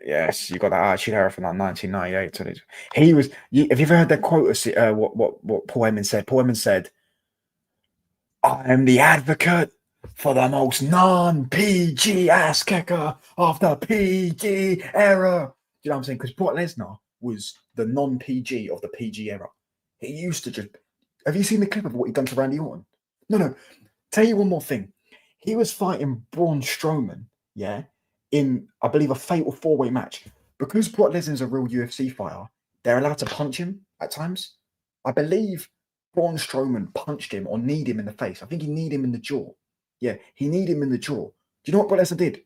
Yes, you got that Attitude Era from like 1998. He was. Have you ever heard that quote? What Paul Heyman said? Paul Heyman said, "I am the advocate for the most non-PG ass kicker of the PG era." Do you know what I'm saying? Because Brock Lesnar was the non-PG of the PG era. He used to just. Have you seen the clip of what he done to Randy Orton? No. Tell you one more thing. He was fighting Braun Strowman, yeah, in, I believe, a fatal four-way match. Because Brock Lesnar's a real UFC fighter, they're allowed to punch him at times. I believe Braun Strowman punched him or kneed him in the face. I think he kneed him in the jaw. Yeah, he kneed him in the jaw. Do you know what Brock Lesnar did?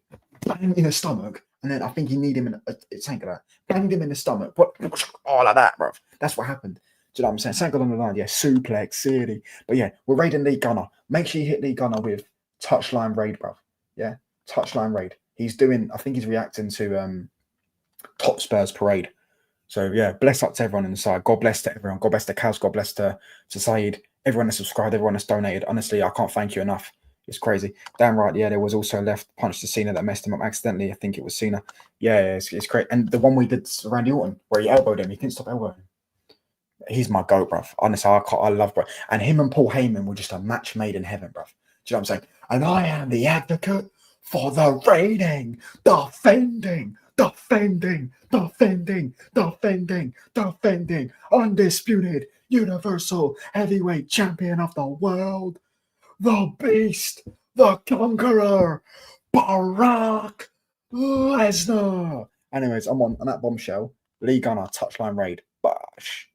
Banged in the stomach, and then I think he kneed him in it's like that. Banged him in the stomach. Like that, bruv. That's what happened. Do you know what I'm saying? Sank on the line, yeah, suplex, city. But yeah, we're raiding Lee Gunner. Make sure you hit Lee Gunner with touchline raid, bruv. Yeah, touchline raid. He's doing, I think he's reacting to Top Spurs Parade. So yeah, bless up to everyone inside. God bless to everyone. God bless to Kaz. God bless to Saeed. Everyone that's subscribed, everyone that's donated. Honestly, I can't thank you enough. It's crazy. Damn right, yeah, there was also a left punch to Cena that messed him up accidentally. I think it was Cena. Yeah, it's great. And the one we did Randy Orton, where he elbowed him, he couldn't stop elbowing him. He's my goat, bruv. Honestly, I love, bruv. And him and Paul Heyman were just a match made in heaven, bruv. Do you know what I'm saying? And I am the advocate for the raiding, defending, undisputed universal heavyweight champion of the world, the beast, the conqueror, Brock Lesnar. Anyways, I'm on that bombshell. Lee Gunner, touchline raid. Bosh.